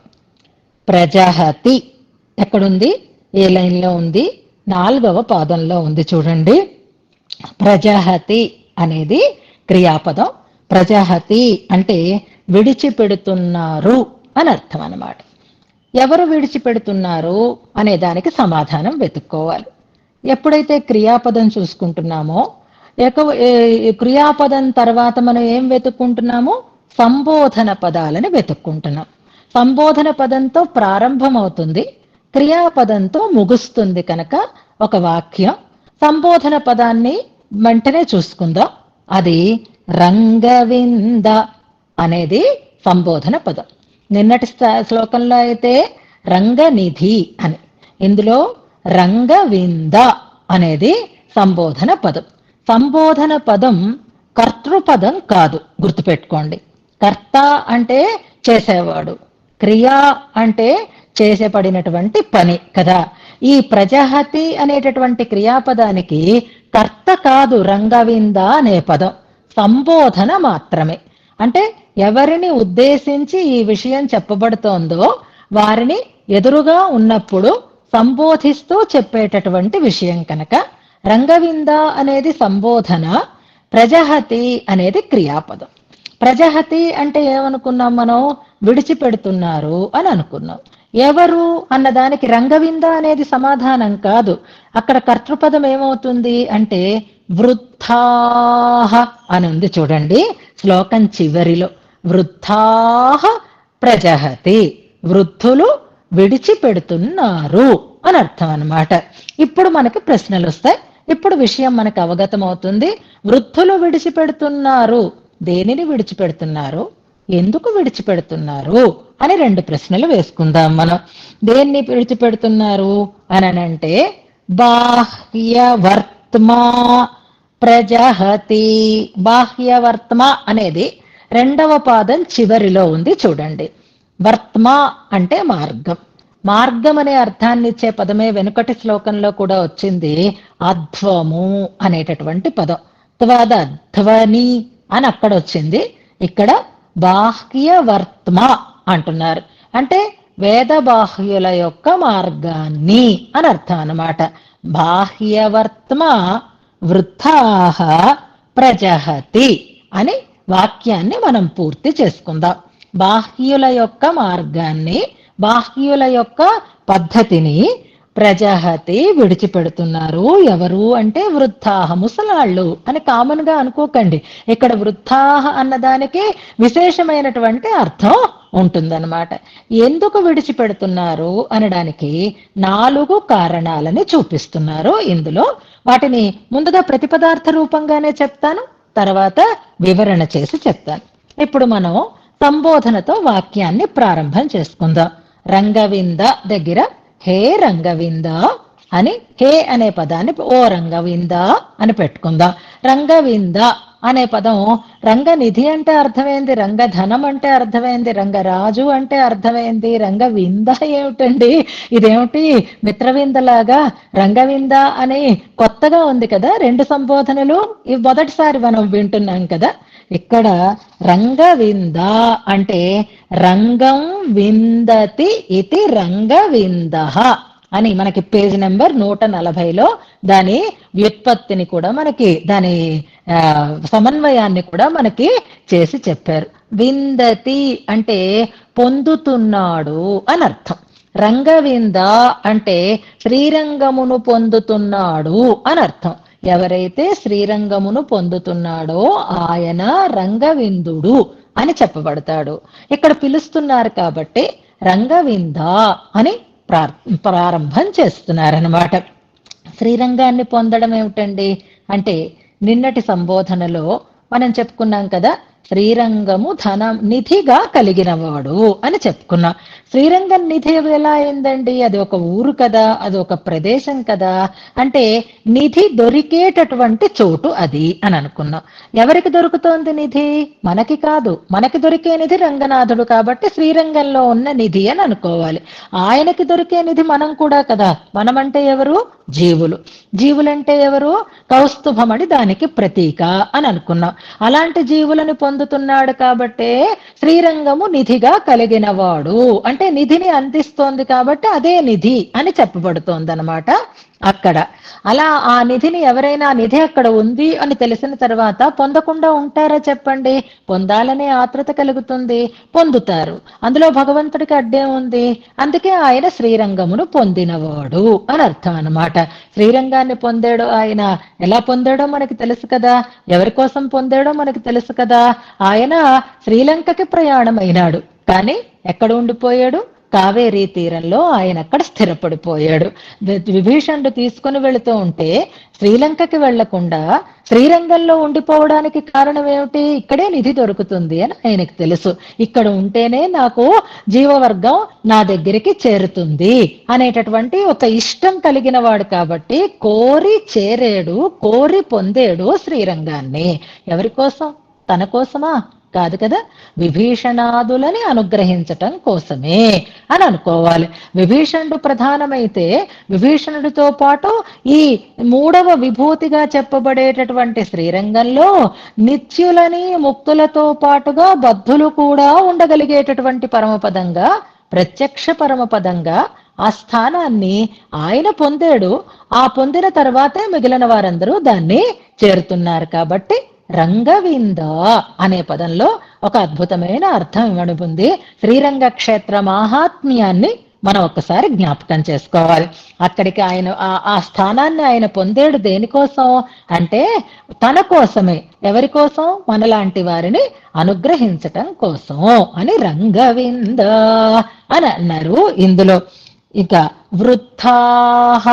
Speaker 1: ప్రజహతి ఎక్కడుంది? ఏ లైన్లో ఉంది? 4వ పాదంలో ఉంది, చూడండి. ప్రజహతి అనేది క్రియాపదం. ప్రజహతి అంటే విడిచిపెడుతున్నారు అని అర్థం అన్నమాట. ఎవరు విడిచిపెడుతున్నారు అనే దానికి సమాధానం వెతుక్కోవాలి. ఎప్పుడైతే క్రియాపదం చూసుకుంటున్నామో, క్రియాపదం తర్వాత మనం ఏం వెతుక్కుంటున్నామో, సంబోధన పదాలని వెతుక్కుంటున్నాం. సంబోధన పదంతో ప్రారంభమవుతుంది, క్రియాపదంతో ముగుస్తుంది. కనుక ఒక వాక్యం సంబోధన పదాన్ని వెంటనే చూసుకుందాం. అది రంగవింద అనేది సంబోధన పదం. నిన్నటి శ్లోకంలో అయితే రంగనిధి అని, ఇందులో రంగవింద అనేది సంబోధన పదం. సంబోధన పదం కర్తృపదం కాదు, గుర్తుపెట్టుకోండి. కర్త అంటే చేసేవాడు, క్రియా అంటే చేసేపడినటువంటి పని కదా. ఈ ప్రజహతి అనేటటువంటి క్రియాపదానికి కర్త కాదు రంగవింద అనే పదం, సంబోధన మాత్రమే. అంటే ఎవరిని ఉద్దేశించి ఈ విషయం చెప్పబడుతోందో వారిని ఎదురుగా ఉన్నప్పుడు సంబోధిస్తూ చెప్పేటటువంటి విషయం కనుక రంగవింద అనేది సంబోధన, ప్రజహతి అనేది క్రియాపదం. ప్రజహతి అంటే ఏమనుకున్నాం మనం? విడిచిపెడుతున్నారు అని అనుకున్నాం. ఎవరు అన్నదానికి రంగవింద అనేది సమాధానం కాదు. అక్కడ కర్తృపదం ఏమవుతుంది అంటే వృద్ధాః అని ఉంది, చూడండి శ్లోకం చివరిలో. వృద్ధాః ప్రజహతి, వృద్ధులు విడిచిపెడుతున్నారు అని అర్థం అన్నమాట. ఇప్పుడు మనకి ప్రశ్నలు వస్తాయి. ఇప్పుడు విషయం మనకు అవగతం అవుతుంది. వృద్ధులు విడిచిపెడుతున్నారు, దేనిని విడిచిపెడుతున్నారు, ఎందుకు విడిచిపెడుతున్నారు అని 2 ప్రశ్నలు వేసుకుందాం మనం. దేన్ని విడిచిపెడుతున్నారు అని అంటే బాహ్యవర్త్మా ప్రజహతి. బాహ్యవర్త్మ అనేది 2వ పాదం చివరిలో ఉంది, చూడండి. వర్త్మ అంటే మార్గం, మార్గం అనే అర్థాన్ని ఇచ్చే పదమే వెనుకటి శ్లోకంలో కూడా వచ్చింది. అధ్వము అనేటటువంటి పదం. త్వద ధ్వని అని అక్కడ వచ్చింది. ఇక్కడ బాహ్యవర్త్మ అంటున్నారు. అంటే వేద బాహ్యుల యొక్క మార్గాన్ని అని అర్థం అన్నమాట. బాహ్యవర్త్మ వృద్ధాహ ప్రజహతి అని వాక్యాన్ని మనం పూర్తి చేసుకుందాం. బాహ్యుల యొక్క మార్గాన్ని, బాహ్యుల యొక్క పద్ధతిని ప్రజహతి విడిచిపెడుతున్నారు. ఎవరు అంటే వృద్ధాహ, ముసలాళ్ళు అని కామన్ గా అనుకోకండి. ఇక్కడ వృద్ధాహ అన్నదానికి విశేషమైనటువంటి అర్థం ఉంటుందన్నమాట. ఎందుకు విడిచిపెడుతున్నారు అనడానికి 4 కారణాలని చూపిస్తున్నారు ఇందులో. వాటిని ముందుగా ప్రతిపదార్థ రూపంగానే చెప్తాను, తర్వాత వివరణ చేసి చెప్తాను. ఇప్పుడు మనం సంబోధనతో వాక్యాన్ని ప్రారంభం చేసుకుందాం. రంగవింద దగ్గర హే రంగవింద అని, హే అనే పదాన్ని ఓ రంగవింద అని పెట్టుకుందాం. రంగవింద అనే పదం రంగనిధి అంటే అర్థమైంది, రంగధనం అంటే అర్థమైంది, రంగరాజు అంటే అర్థమైంది. రంగవింద ఏమిటండి, ఇదేమిటి మిత్రవిందలాగా రంగవింద అని కొత్తగా ఉంది కదా. 2 సంబోధనలు ఇవి మొదటిసారి మనం వింటున్నాం కదా. ఇక్కడ రంగవింద అంటే రంగం విందతి ఇది రంగవింద అని మనకి పేజ్ నెంబర్ 140లో దాని వ్యుత్పత్తిని కూడా మనకి, దాని సమన్వయాన్ని కూడా మనకి చేసి చెప్పారు. విందతి అంటే పొందుతున్నాడు అని అర్థం. రంగవింద అంటే శ్రీరంగమును పొందుతున్నాడు అని అర్థం. ఎవరైతే శ్రీరంగమును పొందుతున్నాడో ఆయన రంగవిందుడు అని చెప్పబడతాడు. ఇక్కడ పిలుస్తున్నారు కాబట్టి రంగవింద అని ప్రారంభం చేస్తున్నారనమాట. శ్రీరంగాన్ని పొందడం ఏమిటండి అంటే, నిన్నటి సంబోధనలో మనం చెప్పుకున్నాం కదా, శ్రీరంగము ధనం నిధిగా కలిగినవాడు అని చెప్పుకున్నాం. శ్రీరంగం నిధి ఎలా అయిందండి? అది ఒక ఊరు కదా, అది ఒక ప్రదేశం కదా. అంటే నిధి దొరికేటటువంటి చోటు అది అని అనుకున్నాం. ఎవరికి దొరుకుతోంది నిధి? మనకి కాదు. మనకి దొరికే నిధి రంగనాథుడు కాబట్టి శ్రీరంగంలో ఉన్న నిధి అని అనుకోవాలి. ఆయనకి దొరికే నిధి మనం కూడా కదా. మనమంటే ఎవరు? జీవులు. జీవులంటే ఎవరు? కౌస్తుభమని దానికి ప్రతీక అని అనుకున్నాం. అలాంటి జీవులను పొందుతున్నాడు కాబట్టే శ్రీరంగము నిధిగా కలిగినవాడు అంటే నిధిని అందిస్తోంది కాబట్టి అదే నిధి అని చెప్పబడుతోంది అనమాట. అక్కడ అలా ఆ నిధిని ఎవరైనా నిధి అక్కడ ఉంది అని తెలిసిన తర్వాత పొందకుండా ఉంటారా చెప్పండి? పొందాలనే ఆత్రత కలుగుతుంది, పొందుతారు. అందులో భగవంతుడికి అడ్డే ఉంది. అందుకే ఆయన శ్రీరంగమును పొందినవాడు అని అర్థం అనమాట. శ్రీరంగాన్ని పొందాడు ఆయన. ఎలా పొందాడో మనకి తెలుసు కదా, ఎవరి కోసం పొందాడో మనకి తెలుసు కదా. ఆయన శ్రీలంకకి ప్రయాణమైనాడు, కానీ ఎక్కడ ఉండిపోయాడు? కావేరీ తీరంలో ఆయన అక్కడ స్థిరపడిపోయాడు. విభీషణుడు తీసుకుని వెళుతూ ఉంటే శ్రీలంకకి వెళ్లకుండా శ్రీరంగంలో ఉండిపోవడానికి కారణం ఏమిటి? ఇక్కడే నిధి దొరుకుతుంది అని ఆయనకు తెలుసు. ఇక్కడ ఉంటేనే నాకు జీవవర్గం నా దగ్గరికి చేరుతుంది అనేటటువంటి ఒక ఇష్టం కలిగిన వాడు కాబట్టి కోరి చేరేడు, కోరి పొందేడు శ్రీరంగాన్ని. ఎవరి కోసం? తన కోసమా? కాదు కదా, విభీషణాదులని అనుగ్రహించటం కోసమే అని అనుకోవాలి. విభీషణుడు ప్రధానమైతే విభీషణుడితో పాటు ఈ 3వ విభూతిగా చెప్పబడేటటువంటి శ్రీరంగంలో నిత్యులని ముక్తులతో పాటుగా బద్ధులు కూడా ఉండగలిగేటటువంటి పరమపదంగా, ప్రత్యక్ష పరమపదంగా ఆ స్థానాన్ని ఆయన పొందాడు. ఆ పొందిన తర్వాతే మిగిలిన వారందరూ దాన్ని చేరుతున్నారు. కాబట్టి రంగవింద అనే పదంలో ఒక అద్భుతమైన అర్థం ఇవ్వబడింది. శ్రీరంగ క్షేత్ర మాహాత్మ్యాన్ని మనం ఒక్కసారి జ్ఞాపకం చేసుకోవాలి. అక్కడికి ఆయన ఆ స్థానాన్ని ఆయన పొందేడు దేనికోసం అంటే తన కోసమే. ఎవరి కోసం? మనలాంటి వారిని అనుగ్రహించటం కోసం అని రంగవింద అని అన్నారు ఇందులో. ఇక వృద్ధాహ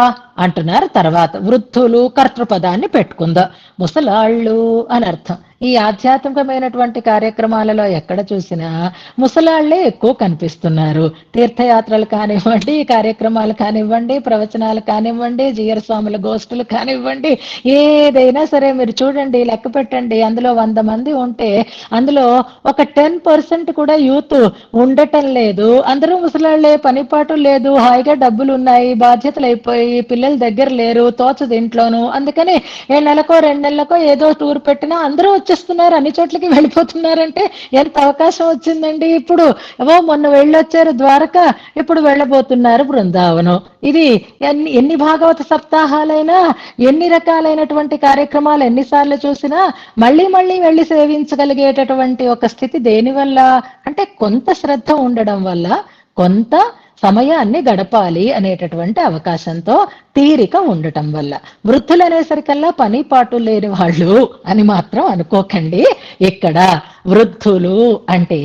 Speaker 1: అంటున్నారు తర్వాత. వృద్ధులు కర్తృపదాన్ని పెట్టుకుందాం. ముసలాళ్ళు అని అర్థం. ఈ ఆధ్యాత్మికమైనటువంటి కార్యక్రమాలలో ఎక్కడ చూసినా ముసలాళ్లే ఎక్కువ కనిపిస్తున్నారు. తీర్థయాత్రలు కానివ్వండి, కార్యక్రమాలు కానివ్వండి, ప్రవచనాలు కానివ్వండి, జీయర స్వాముల గోష్ఠులు కానివ్వండి, ఏదైనా సరే మీరు చూడండి, లెక్క పెట్టండి. అందులో 100 మంది ఉంటే అందులో ఒక 10% కూడా యూత్ ఉండటం లేదు. అందరూ ముసలాళ్లే, పనిపాటు లేదు, హాయిగా డబ్బులు ఉన్నాయి, బాధ్యతలు అయిపోయి, పిల్లల దగ్గర లేరు, తోచదు ఇంట్లోనూ. అందుకని నెలకో 2 నెలలకో ఏదో టూర్ పెట్టినా అందరూ వచ్చేస్తున్నారు, అన్ని చోట్లకి వెళ్ళిపోతున్నారంటే ఎంత అవకాశం వచ్చిందండి. ఇప్పుడు మొన్న వెళ్ళొచ్చారు ద్వారక, ఇప్పుడు వెళ్ళబోతున్నారు బృందావనం. ఇది ఎన్ని భాగవత సప్తాహాలైనా, ఎన్ని రకాలైనటువంటి కార్యక్రమాలు ఎన్నిసార్లు చూసినా మళ్ళీ మళ్ళీ వెళ్ళి సేవించగలిగేటటువంటి ఒక స్థితి దేనివల్ల అంటే కొంత శ్రద్ధ ఉండడం వల్ల, కొంత సమయాన్ని గడపాలి అనేటటువంటి అవకాశంతో తీరిక ఉండటం వల్ల. వృద్ధులు అనేసరికల్లా పని పాటు లేని వాళ్ళు అని మాత్రం అనుకోకండి. ఇక్కడ వృద్ధులు అంటే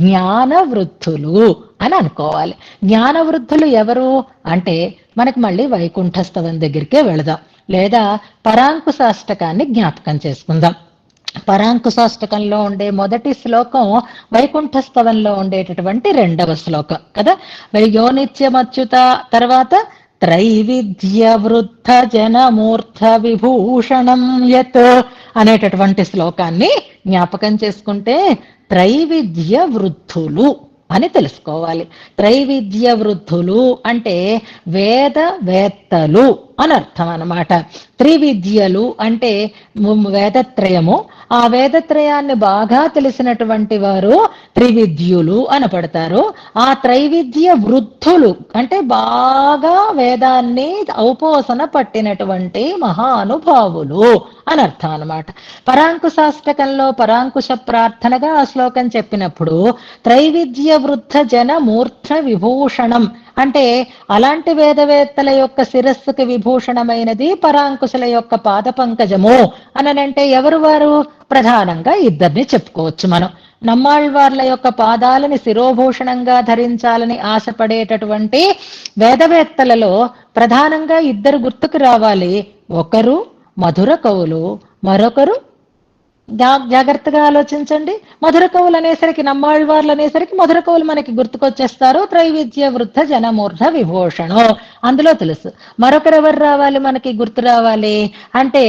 Speaker 1: జ్ఞాన వృద్ధులు అని అనుకోవాలి. జ్ఞాన వృద్ధులు ఎవరు అంటే మనకి మళ్ళీ వైకుంఠస్తవం దగ్గరికే వెళదాం, లేదా పరాంకుశాష్టకాన్ని జ్ఞాపకం చేసుకుందాం. పరాంకుశాష్టకంలో ఉండే మొదటి శ్లోకం వైకుంఠస్తవంలో ఉండేటటువంటి 2వ శ్లోకం కదా. యోనిత్యమచ్యుత తర్వాత త్రైవిధ్య వృద్ధ జనమూర్ధ విభూషణం యత్ అనేటటువంటి శ్లోకాన్ని జ్ఞాపకం చేసుకుంటే త్రైవిధ్య వృద్ధులు అని తెలుసుకోవాలి. త్రైవిధ్య వృద్ధులు అంటే వేదవేత్తలు అని అర్థం అన్నమాట. త్రివిద్యలు అంటే వేదత్రయము, ఆ వేదత్రయాన్ని బాగా తెలిసినటువంటి వారు త్రివిద్యులు అనపడతారు. ఆ త్రైవిద్య వృద్ధులు అంటే బాగా వేదాన్ని ఔపోసన పట్టినటువంటి మహానుభావులు అని అర్థం అనమాట. పరాంకుశాష్టకంలో పరాంకుశ ప్రార్థనగా ఆ శ్లోకం చెప్పినప్పుడు త్రైవిద్య వృద్ధ జన మూర్ధ విభూషణం అంటే అలాంటి వేదవేత్తల యొక్క శిరస్సుకి విభూషణమైనది పరాంకుశుల యొక్క పాద పంకజము అనంటే ఎవరు వారు? ప్రధానంగా ఇద్దరిని చెప్పుకోవచ్చు మనం. నమ్మాళ్వార్ల యొక్క పాదాలని శిరోభూషణంగా ధరించాలని ఆశపడేటటువంటి వేదవేత్తలలో ప్రధానంగా ఇద్దరు గుర్తుకు రావాలి. ఒకరు మధుర కవులు, మరొకరు జాగ్రత్తగా ఆలోచించండి. మధుర కవులు అనేసరికి, నమ్మాళ్వార్లు అనేసరికి మధుర కవులు మనకి గుర్తుకొచ్చేస్తారు. త్రైవిద్య వృద్ధ జనమూర్ధ విభూషణం అందులో తెలుసు. మరొకరు ఎవరు రావాలి మనకి గుర్తు రావాలి అంటే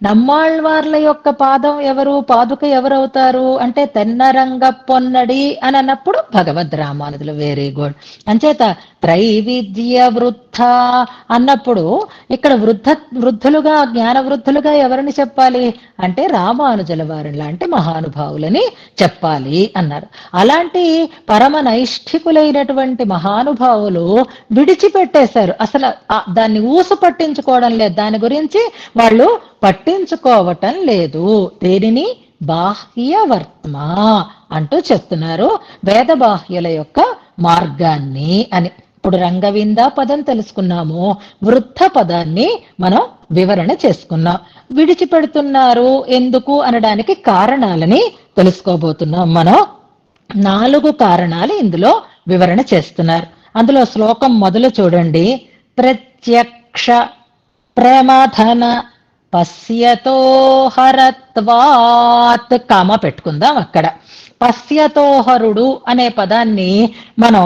Speaker 1: నమ్మాళ్వార్ల యొక్క పాదం ఎవరు, పాదుక ఎవరవుతారు అంటే తెన్నరంగ పొన్నడి అని అన్నప్పుడు భగవద్ రామానుజులు. Very good. అంచేత త్రైవిద్య వృద్ధ అన్నప్పుడు ఇక్కడ వృద్ధులుగా జ్ఞాన వృద్ధులుగా ఎవరిని చెప్పాలి అంటే రామానుజుల వారి లాంటి మహానుభావులని చెప్పాలి అన్నారు. అలాంటి పరమ నైష్ఠికులైనటువంటి మహానుభావులు విడిచిపెట్టేశారు. అసలు దాన్ని ఊసు పట్టించుకోవడం లేదు, దాని గురించి వాళ్ళు పట్టించుకోవటం లేదు. దేనిని? బాహ్యవర్త్మ అంటూ చెప్తున్నారు, వేద బాహ్యుల యొక్క మార్గాన్ని అని. ఇప్పుడు రంగవింద పదం తెలుసుకున్నాము, వృద్ధ పదాన్ని మనం వివరణ చేసుకున్నాం. విడిచిపెడుతున్నారు ఎందుకు అనడానికి కారణాలని తెలుసుకోబోతున్నాం మనం. 4 కారణాలు ఇందులో వివరణ చేస్తున్నారు. అందులో శ్లోకం మొదలు చూడండి. ప్రత్యక్ష ప్రమథన పశ్యతో హరత్వాత్ కామ పెట్టుకుందాం అక్కడ. పశ్యతోహరుడు అనే పదాన్ని మనం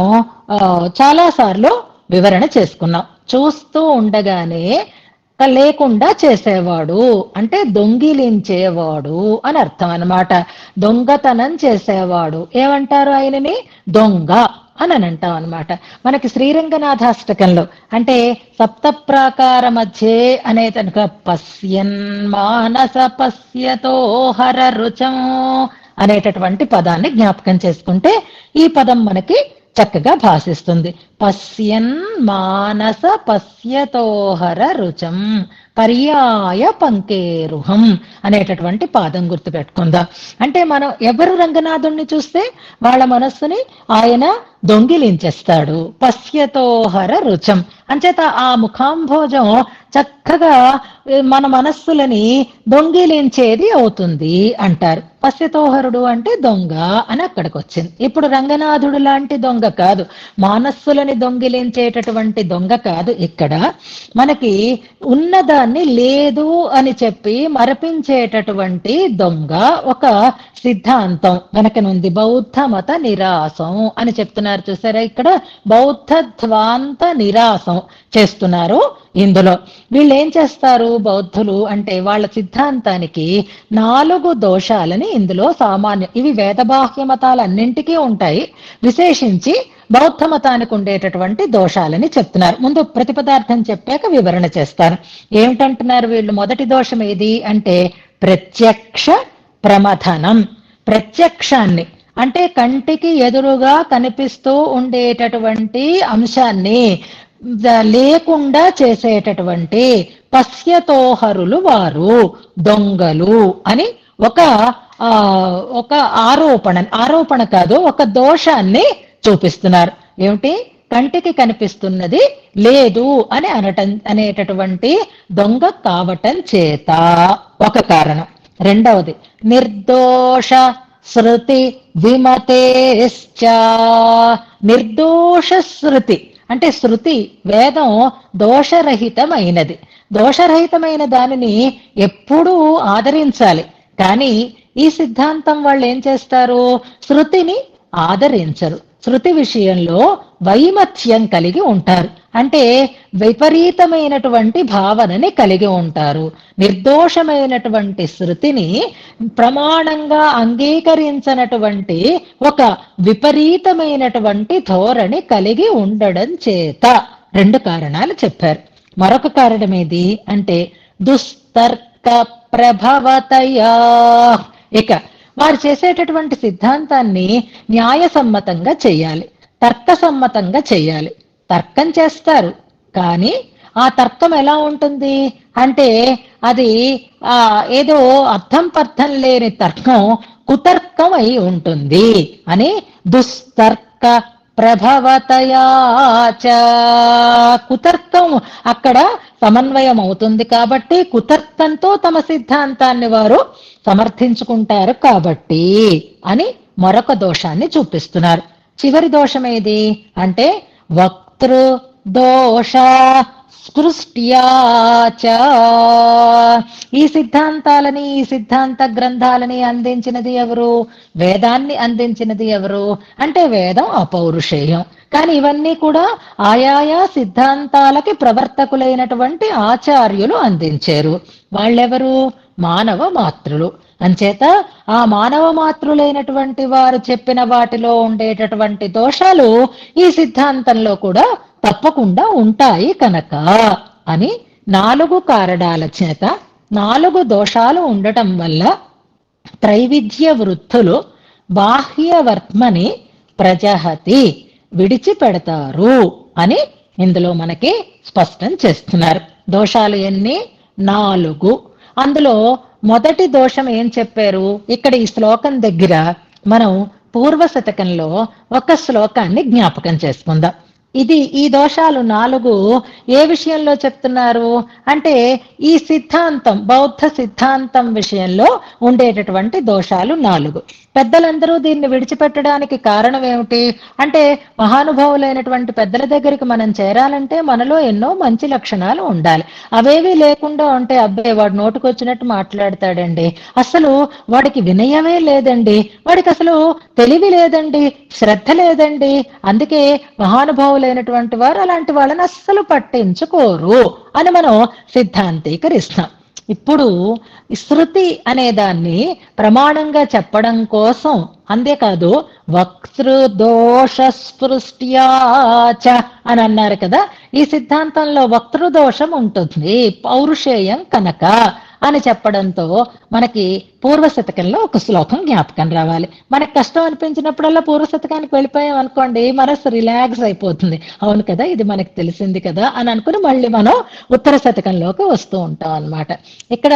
Speaker 1: చాలాసార్లు వివరణ చేసుకున్నాం. చూస్తూ ఉండగానే లేకుండా చేసేవాడు అంటే దొంగిలించేవాడు అని అర్థం అన్నమాట. దొంగతనం చేసేవాడు ఏమంటారు? ఆయనని దొంగ అని అంటాం అనమాట. మనకి శ్రీరంగనాథాష్టకంలో అంటే సప్త ప్రాకార మధ్యే అనే తనక పశ్యన్ మానస పశ్యతో హర రుచం అనేటటువంటి పదాన్ని జ్ఞాపకం చేసుకుంటే ఈ పదం మనకి చక్కగా భాషిస్తుంది. పశ్యన్ మానస పశ్యతోహర రుచం పర్యాయ పంకేరుహం అనేటటువంటి పాదం గుర్తుపెట్టుకుందాం. అంటే మనం ఎవరు రంగనాథుణ్ణి చూస్తే వాళ్ళ మనస్సుని ఆయన దొంగిలించేస్తాడు. పశ్యతోహర రుచం అంచేత ఆ ముఖాంభోజం చక్కగా మన మనస్సులని దొంగిలించేది అవుతుంది అంటారు. పశ్యతోహరుడు అంటే దొంగ అని అక్కడికి వచ్చింది. ఇప్పుడు రంగనాథుడు లాంటి దొంగ కాదు, మనస్సులని దొంగిలించేటటువంటి దొంగ కాదు. ఇక్కడ మనకి ఉన్నదాన్ని లేదు అని చెప్పి మరపించేటటువంటి దొంగ ఒక సిద్ధాంతం వెనకనుంది. బౌద్ధ మత నిరాసం అని చెప్తున్నారు చూసారా, ఇక్కడ బౌద్ధ ధ్వాంత నిరాసం చేస్తున్నారు. ఇందులో వీళ్ళు ఏం చేస్తారు బౌద్ధులు అంటే వాళ్ళ సిద్ధాంతానికి 4 దోషాలని ఇందులో సామాన్యం. ఇవి వేదబాహ్య మతాలన్నింటికీ ఉంటాయి, విశేషించి బౌద్ధ మతానికి ఉండేటటువంటి దోషాలని చెప్తున్నారు. ముందు ప్రతిపదార్థం చెప్పాక వివరణ చేస్తాను. ఏమిటంటున్నారు వీళ్ళు? మొదటి దోషం ఏది అంటే ప్రత్యక్ష ప్రమథనం. ప్రత్యక్షాన్ని అంటే కంటికి ఎదురుగా కనిపిస్తూ ఉండేటటువంటి అంశాన్ని లేకుండా చేసేటటువంటి పశ్యతోహరులు వారు దొంగలు అని ఒక ఆరోపణ కాదు, ఒక దోషాన్ని చూపిస్తున్నారు. ఏమిటి? కంటికి కనిపిస్తున్నది లేదు అని అనేటటువంటి దొంగ కావటం చేత ఒక కారణం. రెండవది నిర్దోష శృతి విమతేశ్చ. నిర్దోష శృతి అంటే శృతి వేదం దోషరహితమైనది. దోషరహితమైన దానిని ఎప్పుడూ ఆదరించాలి. కానీ ఈ సిద్ధాంతం వాళ్ళు ఏం చేస్తారు? శృతిని ఆదరించరు. శృతి విషయంలో వైమత్యం కలిగి ఉంటారు, అంటే విపరీతమైనటువంటి భావనని కలిగి ఉంటారు. నిర్దోషమైనటువంటి శృతిని ప్రమాణంగా అంగీకరించినటువంటి ఒక విపరీతమైనటువంటి ధోరణి కలిగి ఉండడం చేత 2 కారణాలు చెప్పారు. మరొక కారణం ఏది అంటే దుస్తర్క ప్రభవతయా. ఇక వారు చేసేటటువంటి సిద్ధాంతాన్ని న్యాయసమ్మతంగా చెయ్యాలి, తర్కసమ్మతంగా చెయ్యాలి. తర్కం చేస్తారు, కానీ ఆ తర్కం ఎలా ఉంటుంది అంటే అది ఏదో అర్థం పర్థం లేని తర్కం కుతర్కం అయి ఉంటుంది అని దుస్తర్క ప్రభవతయాచ. కుతర్కం అక్కడ సమన్వయం అవుతుంది కాబట్టి కుతర్కంతో తమ సిద్ధాంతాన్ని వారు సమర్థించుకుంటారు కాబట్టి అని మరొక దోషాన్ని చూపిస్తున్నారు. చివరి దోషం ఏది అంటే వక్తృ దోష స్పృష్ట్యాచ. ఈ సిద్ధాంతాలని ఈ సిద్ధాంత గ్రంథాలని అందించినది ఎవరు? వేదాన్ని అందించినది ఎవరు అంటే వేదం అపౌరుషేయం. కానీ ఇవన్నీ కూడా ఆయా సిద్ధాంతాలకి ప్రవర్తకులైనటువంటి ఆచార్యులు అందించారు. వాళ్ళెవరు? మానవ మాతృలు. అంచేత ఆ మానవ మాతృలైనటువంటి వారు చెప్పిన వాటిలో ఉండేటటువంటి దోషాలు ఈ సిద్ధాంతంలో కూడా తప్పకుండా ఉంటాయి కనుక అని 4 కారణాల చేత 4 దోషాలు ఉండటం వల్ల త్రైవిధ్య వృత్తులు బాహ్యవర్త్మని ప్రజహతి విడిచిపెడతారు అని ఇందులో మనకి స్పష్టం చేస్తున్నారు. దోషాలు ఎన్ని? 4. అందులో మొదటి దోషం ఏం చెప్పారు? ఇక్కడ ఈ శ్లోకం దగ్గర మనం పూర్వ శతకంలో ఒక శ్లోకాన్ని జ్ఞాపకం చేసుకుందాం. ఈ దోషాలు 4 ఏ విషయంలో చెప్తున్నారు అంటే ఈ సిద్ధాంతం బౌద్ధ సిద్ధాంతం విషయంలో ఉండేటటువంటి దోషాలు 4. పెద్దలందరూ దీన్ని విడిచిపెట్టడానికి కారణం ఏమిటి అంటే మహానుభావులైనటువంటి పెద్దల దగ్గరికి మనం చేరాలంటే మనలో ఎన్నో మంచి లక్షణాలు ఉండాలి. అవేవి లేకుండా ఉంటే అబ్బాయి వాడు నోటుకొచ్చినట్టు మాట్లాడతాడండి, అసలు వాడికి వినయమే లేదండి, వాడికి అసలు తెలివి లేదండి, శ్రద్ధ లేదండి, అందుకే మహానుభావులైనటువంటి వారు అలాంటి వాళ్ళని అస్సలు పట్టించుకోరు అని మనం సిద్ధాంతీకరిస్తాం. ఇప్పుడు శృతి అనే దాన్ని ప్రమాణంగా చెప్పడం కోసం, అంతేకాదు వక్తృదోష స్పృష్ట్యాచ అని అన్నారు కదా. ఈ సిద్ధాంతంలో వక్తృదోషం ఉంటుంది పౌరుషేయం కనుక అని చెప్పడంతో మనకి పూర్వ శతకంలో ఒక శ్లోకం జ్ఞాపకం రావాలి. మనకి కష్టం అనిపించినప్పుడల్లా పూర్వ శతకానికి వెళ్ళిపోయాం అనుకోండి, మనసు రిలాక్స్ అయిపోతుంది. అవును కదా, ఇది మనకి తెలిసింది కదా అని అనుకుని మళ్ళీ మనం ఉత్తర శతకంలోకి వస్తూ ఉంటాం అన్నమాట. ఇక్కడ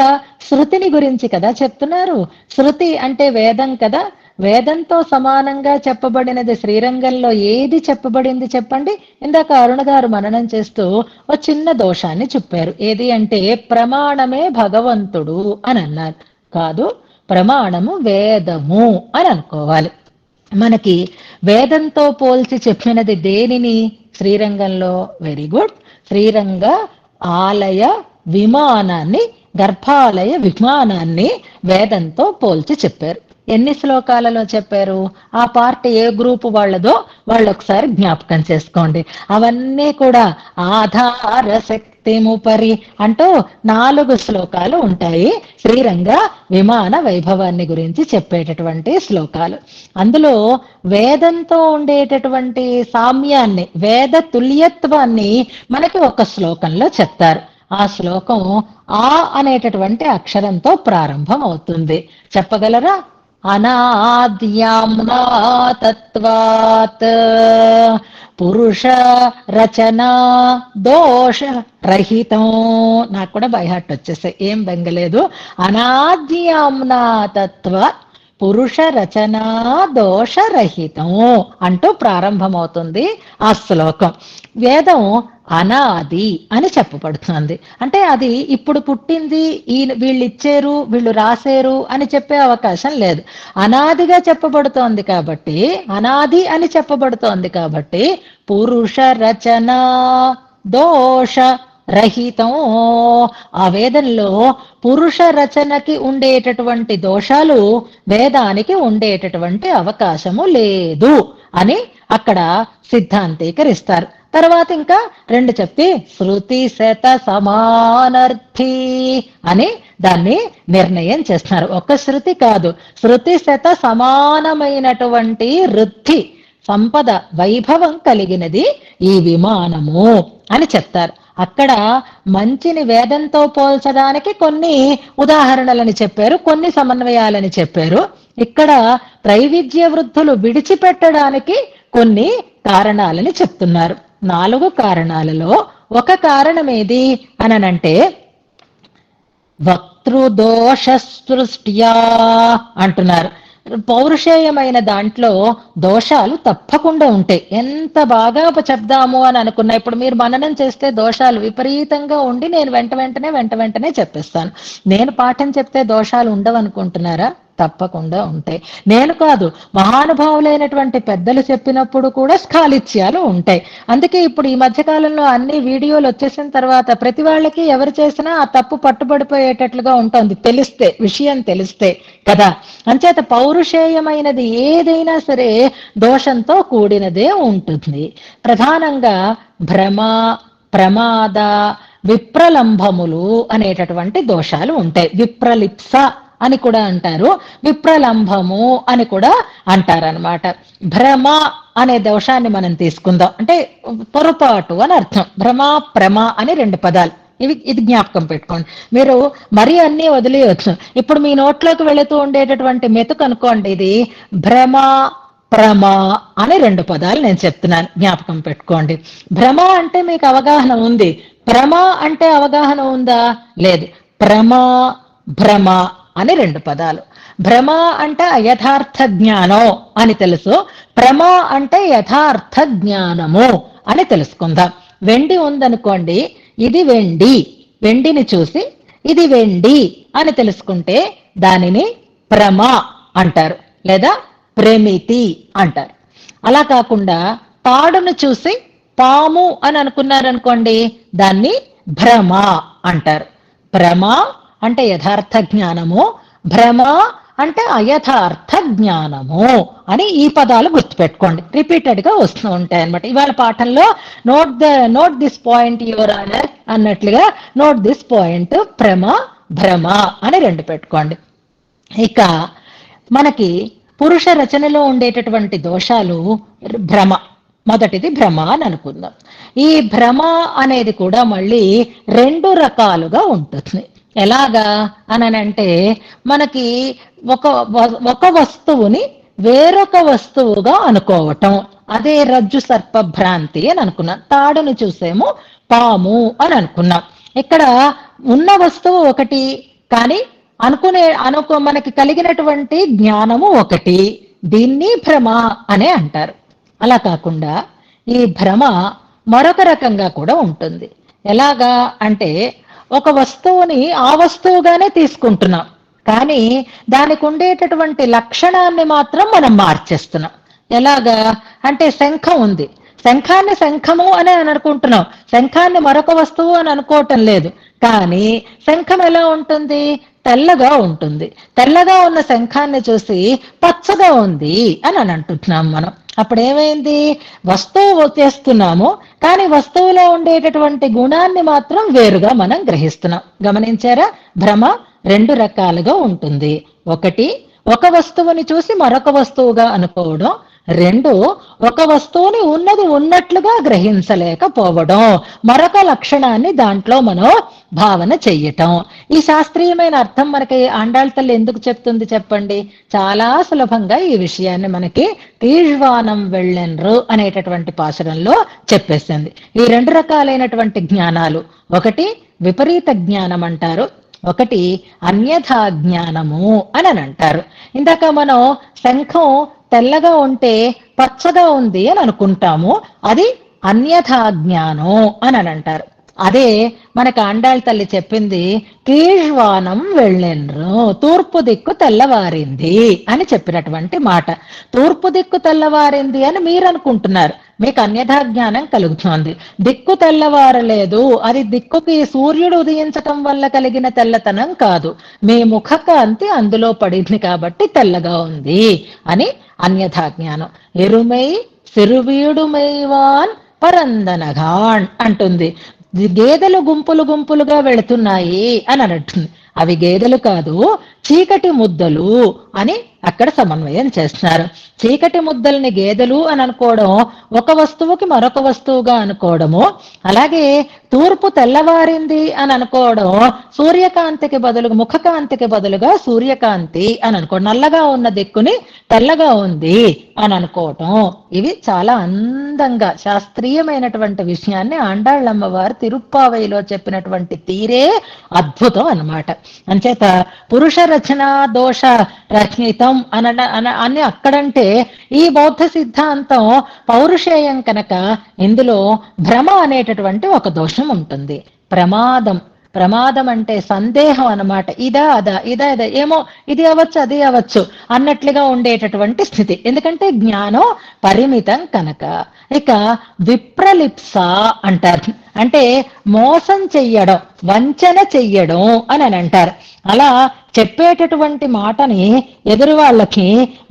Speaker 1: శృతిని గురించి కదా చెప్తున్నారు. శృతి అంటే వేదం కదా. వేదంతో సమానంగా చెప్పబడినది శ్రీరంగంలో ఏది చెప్పబడింది చెప్పండి? ఇందాక అరుణ గారు మననం చేస్తూ ఓ చిన్న దోషాన్ని చెప్పారు. ఏది అంటే ప్రమాణమే భగవంతుడు అని అన్నారు. కాదు, ప్రమాణము వేదము అని అనుకోవాలి. మనకి వేదంతో పోల్చి చెప్పినది దేనిని శ్రీరంగంలో? వెరీ గుడ్, శ్రీరంగ ఆలయ విమానాన్ని, గర్భాలయ విమానాన్ని వేదంతో పోల్చి చెప్పారు. ఎన్ని శ్లోకాలలో చెప్పారు? ఆ పార్ట్ ఏ గ్రూప్ వాళ్ళదో వాళ్ళు ఒకసారి జ్ఞాపకం చేసుకోండి. అవన్నీ కూడా ఆధార శక్తిముపరి అంటూ 4 శ్లోకాలు ఉంటాయి. శ్రీరంగ విమాన వైభవాన్ని గురించి చెప్పేటటువంటి శ్లోకాలు. అందులో వేదంతో ఉండేటటువంటి సామ్యాన్ని, వేద తుల్యత్వాన్ని మనకి ఒక శ్లోకంలో చెప్తారు. ఆ శ్లోకం ఆ అనేటటువంటి అక్షరంతో ప్రారంభం అవుతుంది. చెప్పగలరా? అనాద్యామ్నా తత్వాత్ పురుష రచనా దోష రహితం. నాకు కూడా బైహార్ట్ వచ్చేసాయి, ఏం బెంగలేదు. అనాద్యామ్నా తత్వాత్ పురుష రచనా దోషరహితం అంటూ ప్రారంభమవుతుంది ఆ శ్లోకం. వేదం అనాది అని చెప్పబడుతుంది. అంటే అది ఇప్పుడు పుట్టింది, వీళ్ళు ఇచ్చారు, వీళ్ళు రాశారు అని చెప్పే అవకాశం లేదు. అనాదిగా చెప్పబడుతోంది కాబట్టి, అనాది అని చెప్పబడుతోంది కాబట్టి పురుష రచన దోష రహితం. ఆ వేదంలో పురుష రచనకి ఉండేటటువంటి దోషాలు వేదానికి ఉండేటటువంటి అవకాశము లేదు అని అక్కడ సిద్ధాంతీకరిస్తారు. తర్వాత ఇంకా 2 చెప్తే శృతి శత సమానర్థి అని దాన్ని నిర్ణయం చేస్తున్నారు. ఒక శృతి కాదు, శృతి శత సమానమైనటువంటి వృద్ధి, సంపద, వైభవం కలిగినది ఈ విమానము అని చెప్తారు. అక్కడ మంచిని వేదంతో పోల్చడానికి కొన్ని ఉదాహరణలని చెప్పారు, కొన్ని సమన్వయాలని చెప్పారు. ఇక్కడ త్రైవిధ్య వృద్ధులు విడిచిపెట్టడానికి కొన్ని కారణాలని చెప్తున్నారు. 4 కారణాలలో ఒక కారణం ఏది అనంటే వక్తృదోష సృష్ట్యా అంటున్నారు. పౌరుషేయమైన దాంట్లో దోషాలు తప్పకుండా ఉంటాయి. ఎంత బాగా చెప్దాము అని అనుకున్నా, ఇప్పుడు మీరు మననం చేస్తే దోషాలు విపరీతంగా ఉండి నేను వెంటనే చెప్పేస్తాను. నేను పాఠం చెప్తే దోషాలు ఉండవనుకుంటున్నారా? తప్పకుండా ఉంటాయి. నేను కాదు, మహానుభావులైనటువంటి పెద్దలు చెప్పినప్పుడు కూడా స్ఖాళిత్యాలు ఉంటాయి. అందుకే ఇప్పుడు ఈ మధ్యకాలంలో అన్ని వీడియోలు వచ్చేసిన తర్వాత ప్రతి వాళ్ళకి ఎవరు చేసినా ఆ తప్పు పట్టుబడిపోయేటట్లుగా ఉంటుంది, తెలిస్తే, విషయం తెలిస్తే కదా. అంచేత పౌరుషేయమైనది ఏదైనా సరే దోషంతో కూడినదే ఉంటుంది. ప్రధానంగా భ్రమ, ప్రమాద, విప్రలంభములు అనేటటువంటి దోషాలు ఉంటాయి. విప్రలిప్స అని కూడా అంటారు, విప్రలంభము అని కూడా అంటారనమాట. భ్రమ అనే దోషాన్ని మనం తీసుకుందాం, అంటే పొరపాటు అని అర్థం. భ్రమ, ప్రమ అని 2 పదాలు. ఇది జ్ఞాపకం పెట్టుకోండి. మీరు మరీ అన్నీ వదిలేయచ్చు. ఇప్పుడు మీ నోట్లోకి వెళుతూ ఉండేటటువంటి మెతుకు అనుకోండి, ఇది భ్రమ, ప్రమ అని 2 పదాలు నేను చెప్తున్నాను, జ్ఞాపకం పెట్టుకోండి. భ్రమ అంటే మీకు అవగాహన ఉంది, ప్రమ అంటే అవగాహన ఉందా? లేదు. ప్రమ, భ్రమ అని 2 పదాలు. భ్రమ అంటే యథార్థ జ్ఞానం అని తెలుసు, ప్రమ అంటే యథార్థ జ్ఞానము అని తెలుసుకుందాం. వెండి ఉందనుకోండి, ఇది వెండి, వెండిని చూసి ఇది వెండి అని తెలుసుకుంటే దానిని ప్రమ అంటారు, లేదా ప్రమితి అంటారు. అలా కాకుండా తాడును చూసి పాము అని అనుకున్నారనుకోండి, దాన్ని భ్రమ అంటారు. భ్రమ అంటే యథార్థ జ్ఞానము, భ్రమ అంటే అయథార్థ జ్ఞానము అని ఈ పదాలు గుర్తుపెట్టుకోండి. రిపీటెడ్ గా వస్తూ ఉంటాయి అన్నమాట. ఇవాళ పాఠంలో note this point your honour అన్నట్లుగా నోట్ దిస్ పాయింట్, భ్రమ, భ్రమ అని 2 పెట్టుకోండి. ఇక మనకి పురుష రచనలో ఉండేటటువంటి దోషాలు భ్రమ. మొదటిది భ్రమ అని అనుకుందాం. ఈ భ్రమ అనేది కూడా మళ్ళీ 2 రకాలుగా ఉంటుంది. ఎలాగా అనంటే మనకి ఒక వస్తువుని వేరొక వస్తువుగా అనుకోవటం, అదే రజ్జు సర్ప భ్రాంతి అని అనుకున్నాం. తాడుని చూసేమో పాము అని అనుకున్నాం. ఇక్కడ ఉన్న వస్తువు ఒకటి, కానీ మనకి కలిగినటువంటి జ్ఞానము ఒకటి. దీన్ని భ్రమ అనే అంటారు. అలా కాకుండా ఈ భ్రమ మరొక రకంగా కూడా ఉంటుంది. ఎలాగా అంటే ఒక వస్తువుని ఆ వస్తువుగానే తీసుకుంటున్నాం, కానీ దానికి ఉండేటటువంటి లక్షణాన్ని మాత్రం మనం మార్చేస్తున్నాం. ఎలాగా అంటే శంఖం ఉంది, శంఖాన్ని శంఖము అని అనుకుంటున్నాం, శంఖాన్ని మరొక వస్తువు అని అనుకోవటం లేదు. కానీ శంఖం ఎలా ఉంటుంది? తెల్లగా ఉంటుంది. తెల్లగా ఉన్న శంఖాన్ని చూసి పచ్చగా ఉంది అని అంటున్నాం మనం. అప్పుడు ఏమైంది? వస్తువు చేస్తున్నాము, కానీ వస్తువులో ఉండేటటువంటి గుణాన్ని మాత్రం వేరుగా మనం గ్రహిస్తున్నాం. గమనించారా? భ్రమ రెండు రకాలుగా ఉంటుంది. ఒకటి, ఒక వస్తువుని చూసి మరొక వస్తువుగా అనుకోవడం. రెండు, ఒక వస్తువుని ఉన్నది ఉన్నట్లుగా గ్రహించలేకపోవడం, మరొక లక్షణాన్ని దాంట్లో మనం భావన చెయ్యటం. ఈ శాస్త్రీయమైన అర్థం మనకి ఆండాళ్ తల్లి ఎందుకు చెప్తుంది చెప్పండి? చాలా సులభంగా ఈ విషయాన్ని మనకి కీழ்వానం వెళ్ళెన్రు అనేటటువంటి పాశురంలో చెప్పేసింది. ఈ రెండు రకాలైనటువంటి జ్ఞానాలు, ఒకటి విపరీత జ్ఞానం అంటారు, ఒకటి అన్యథా జ్ఞానము అని అంటారు. ఇందాక మనం శంఖం తెల్లగా ఉంటే పచ్చగా ఉంది అని అనుకుంటాము, అది అన్యథా జ్ఞానం అని అంటారు. అదే మనకు ఆండాళ్ తల్లి చెప్పింది కీழ்వానం వెళ్ళెన్రు, తూర్పు దిక్కు తెల్లవారింది అని చెప్పినటువంటి మాట. తూర్పు దిక్కు తెల్లవారింది అని మీరు అనుకుంటున్నారు, మీకు అన్యథా జ్ఞానం కలుగుతోంది. దిక్కు తెల్లవారలేదు, అది దిక్కుకి సూర్యుడు ఉదయించటం వల్ల కలిగిన తెల్లతనం కాదు, మీ ముఖ కాంతి అందులో పడింది కాబట్టి తెల్లగా ఉంది అని అన్యథా జ్ఞానం. ఎరుమై సిరువీడుమైవాన్ పరందనగాన్ అంటుంది. గేదెలు గుంపులు గుంపులుగా వెళుతున్నాయి అని అంటుంది. అవి గేదెలు కాదు, చీకటి ముద్దలు అని అక్కడ సమన్వయం చేస్తున్నారు. చీకటి ముద్దల్ని గేదెలు అని అనుకోవడం ఒక వస్తువుకి మరొక వస్తువుగా అనుకోవడము, అలాగే తూర్పు తెల్లవారింది అని అనుకోవడం సూర్యకాంతికి బదులుగా, ముఖకాంతికి బదులుగా సూర్యకాంతి అని అనుకోవడం, నల్లగా ఉన్న దిక్కుని తెల్లగా ఉంది అని అనుకోవటం. ఇవి చాలా అందంగా శాస్త్రీయమైనటువంటి విషయాన్ని ఆండాళ్ళమ్మ వారు తిరుప్పావైలో చెప్పినటువంటి తీరే అద్భుతం అన్నమాట. అంచేత పురుష రచన దోష రచయితం అని అక్కడంటే ఈ బౌద్ధ సిద్ధాంతం పౌరుషేయం కనుక ఇందులో భ్రమ అనేటటువంటి ఒక దోషం ఉంటుంది. ప్రమాదం, ప్రమాదం అంటే సందేహం అన్నమాట. ఇదా అదా, ఇదా ఇదా, ఏమో ఇది అవ్వచ్చు అది అవ్వచ్చు అన్నట్లుగా ఉండేటటువంటి స్థితి. ఎందుకంటే జ్ఞానం పరిమితం కనుక. ఇక విప్రలిప్స అంటారు, అంటే మోసం చెయ్యడం, వంచన చెయ్యడం అని అంటారు. అలా చెప్పేటటువంటి మాటని ఎదురు వాళ్ళకి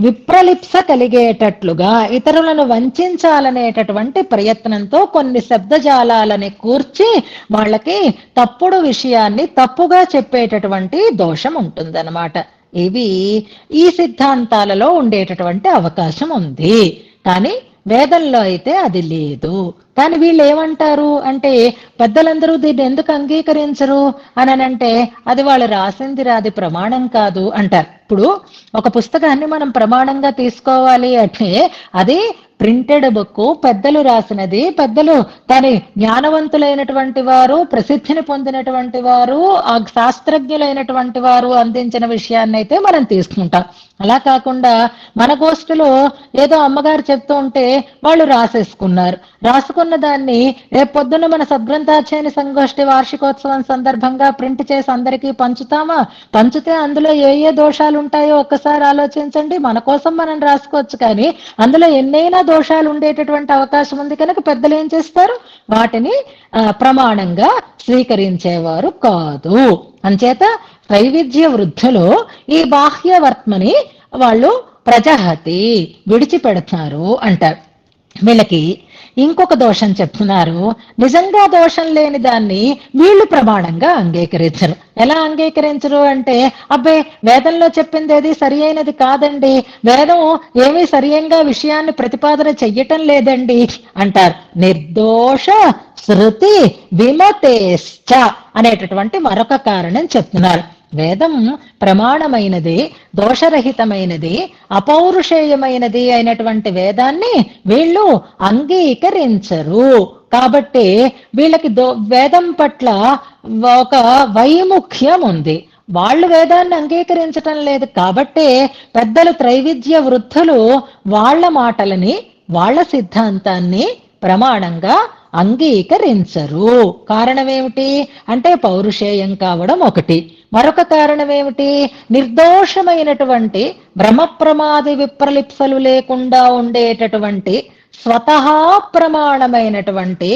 Speaker 1: విప్రలిప్స కలిగేటట్లుగా ఇతరులను వంచాలనేటటువంటి ప్రయత్నంతో కొన్ని శబ్దజాలాలని కూర్చి వాళ్ళకి తప్పుడు విషయాన్ని తప్పుగా చెప్పేటటువంటి దోషం ఉంటుందన్నమాట. ఇవి ఈ సిద్ధాంతాలలో ఉండేటటువంటి అవకాశం ఉంది, కానీ వేదంలో అయితే అది లేదు. కానీ వీళ్ళు ఏమంటారు అంటే పెద్దలందరూ దీన్ని ఎందుకు అంగీకరించరు అని అంటే అది వాళ్ళు రాసింది అది ప్రమాణం కాదు అంటారు. ఇప్పుడు ఒక పుస్తకాన్ని మనం ప్రమాణంగా తీసుకోవాలి అంటే అది ప్రింటెడ్ బుక్, పెద్దలు రాసినది, పెద్దలు దాని జ్ఞానవంతులైనటువంటి వారు, ప్రసిద్ధిని పొందినటువంటి వారు, ఆ శాస్త్రజ్ఞులైనటువంటి వారు అందించిన విషయాన్ని అయితే మనం తీసుకుంటాం. అలా కాకుండా మన గోష్ఠిలో ఏదో అమ్మగారు చెప్తూ ఉంటే వాళ్ళు రాసేసుకున్నారు, రాసుకున్న దాన్ని రేపు పొద్దున్న మన సద్గ్రంథాధ్యయన సంగోష్ఠి వార్షికోత్సవం సందర్భంగా ప్రింట్ చేసి అందరికీ పంచుతామా? పంచితే అందులో ఏ ఏ దోషాలు ఉంటాయో ఒక్కసారి ఆలోచించండి. మన కోసం మనం రాసుకోవచ్చు, కానీ అందులో ఎన్నైనా దోషాలు ఉండేటటువంటి అవకాశం ఉంది కనుక పెద్దలు ఏం చేస్తారు? వాటిని ప్రమాణంగా స్వీకరించేవారు కాదు. అంచేత త్రైవిధ్య వృద్ధులు ఈ బాహ్యవర్త్మని వాళ్ళు ప్రజహతి విడిచిపెడతారు అంటారు. వీళ్ళకి ఇంకొక దోషం చెప్తున్నారు. నిజంగా దోషం లేని దాన్ని వీళ్ళు ప్రమాణంగా అంగీకరించరు. ఎలా అంగీకరించరు అంటే అబ్బే వేదంలో చెప్పింది ఏది సరి అయినది కాదండి, వేదం ఏమీ సరియంగా విషయాన్ని ప్రతిపాదన చెయ్యటం లేదండి అంటారు. నిర్దోష శృతి విమతేశ్చ అనేటటువంటి మరొక కారణం చెప్తున్నారు. వేదం ప్రమాణమైనది, దోషరహితమైనది, అపౌరుషేయమైనది అయినటువంటి వేదాన్ని వీళ్ళు అంగీకరించరు. కాబట్టి వీళ్ళకి వేదం పట్ల ఒక వైముఖ్యం ఉంది. వాళ్ళు వేదాన్ని అంగీకరించటం లేదు కాబట్టే పెద్దలు త్రైవిద్య వృద్ధులు వాళ్ళ మాటలని వాళ్ళ సిద్ధాంతాన్ని ప్రమాణంగా అంగీకరించరు. కారణమేమిటి అంటే పౌరుషేయం కావడం ఒకటి. మరొక కారణమేమిటి, నిర్దోషమైనటువంటి భ్రమప్రమాది విప్రలిప్సలు లేకుండా ఉండేటటువంటి స్వతహా ప్రమాణమైనటువంటి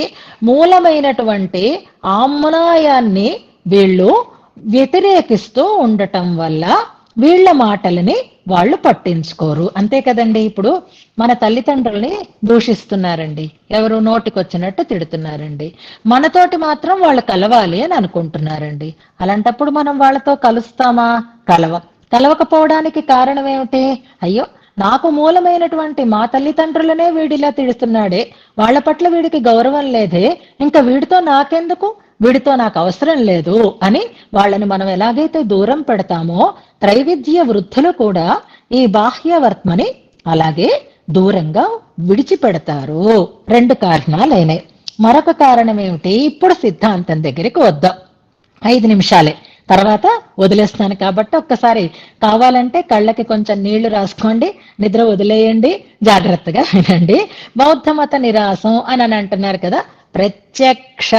Speaker 1: మూలమైనటువంటి ఆమ్నాయాన్ని వీళ్ళు వ్యతిరేకిస్తూ ఉండటం వల్ల వీళ్ళ మాటలని వాళ్ళు పట్టించుకోరు. అంతే కదండి. ఇప్పుడు మన తల్లిదండ్రుల్ని దూషిస్తున్నారండి, ఎవరు నోటికొచ్చినట్టు తిడుతున్నారండి, మనతోటి మాత్రం వాళ్ళు కలవాలి అని అనుకుంటున్నారండి. అలాంటప్పుడు మనం వాళ్ళతో కలుస్తామా? కలవకపోవడానికి కారణం ఏమిటి? అయ్యో, నాకు మూలమైనటువంటి మా తల్లిదండ్రులనే వీడిలా తిడుతున్నాడే, వాళ్ళ పట్ల వీడికి గౌరవం లేదే, ఇంకా వీడితో నాకెందుకు, వీడితో నాకు అవసరం లేదు అని వాళ్ళని మనం ఎలాగైతే దూరం పెడతామో త్రైవిద్య వృద్ధులు కూడా ఈ బాహ్యవర్త్మని అలాగే దూరంగా విడిచిపెడతారు. రెండు కారణాలైనాయి. మరొక కారణం ఏమిటి, ఇప్పుడు సిద్ధాంతం దగ్గరికి వద్దాం. 5 నిమిషాలే, తర్వాత వదిలేస్తాను కాబట్టి ఒక్కసారి కావాలంటే కళ్ళకి కొంచెం నీళ్లు రాసుకోండి, నిద్ర వదిలేయండి, జాగ్రత్తగా వినండి. బౌద్ధ మత నిరాసం అని అంటున్నారు కదా, ప్రత్యక్ష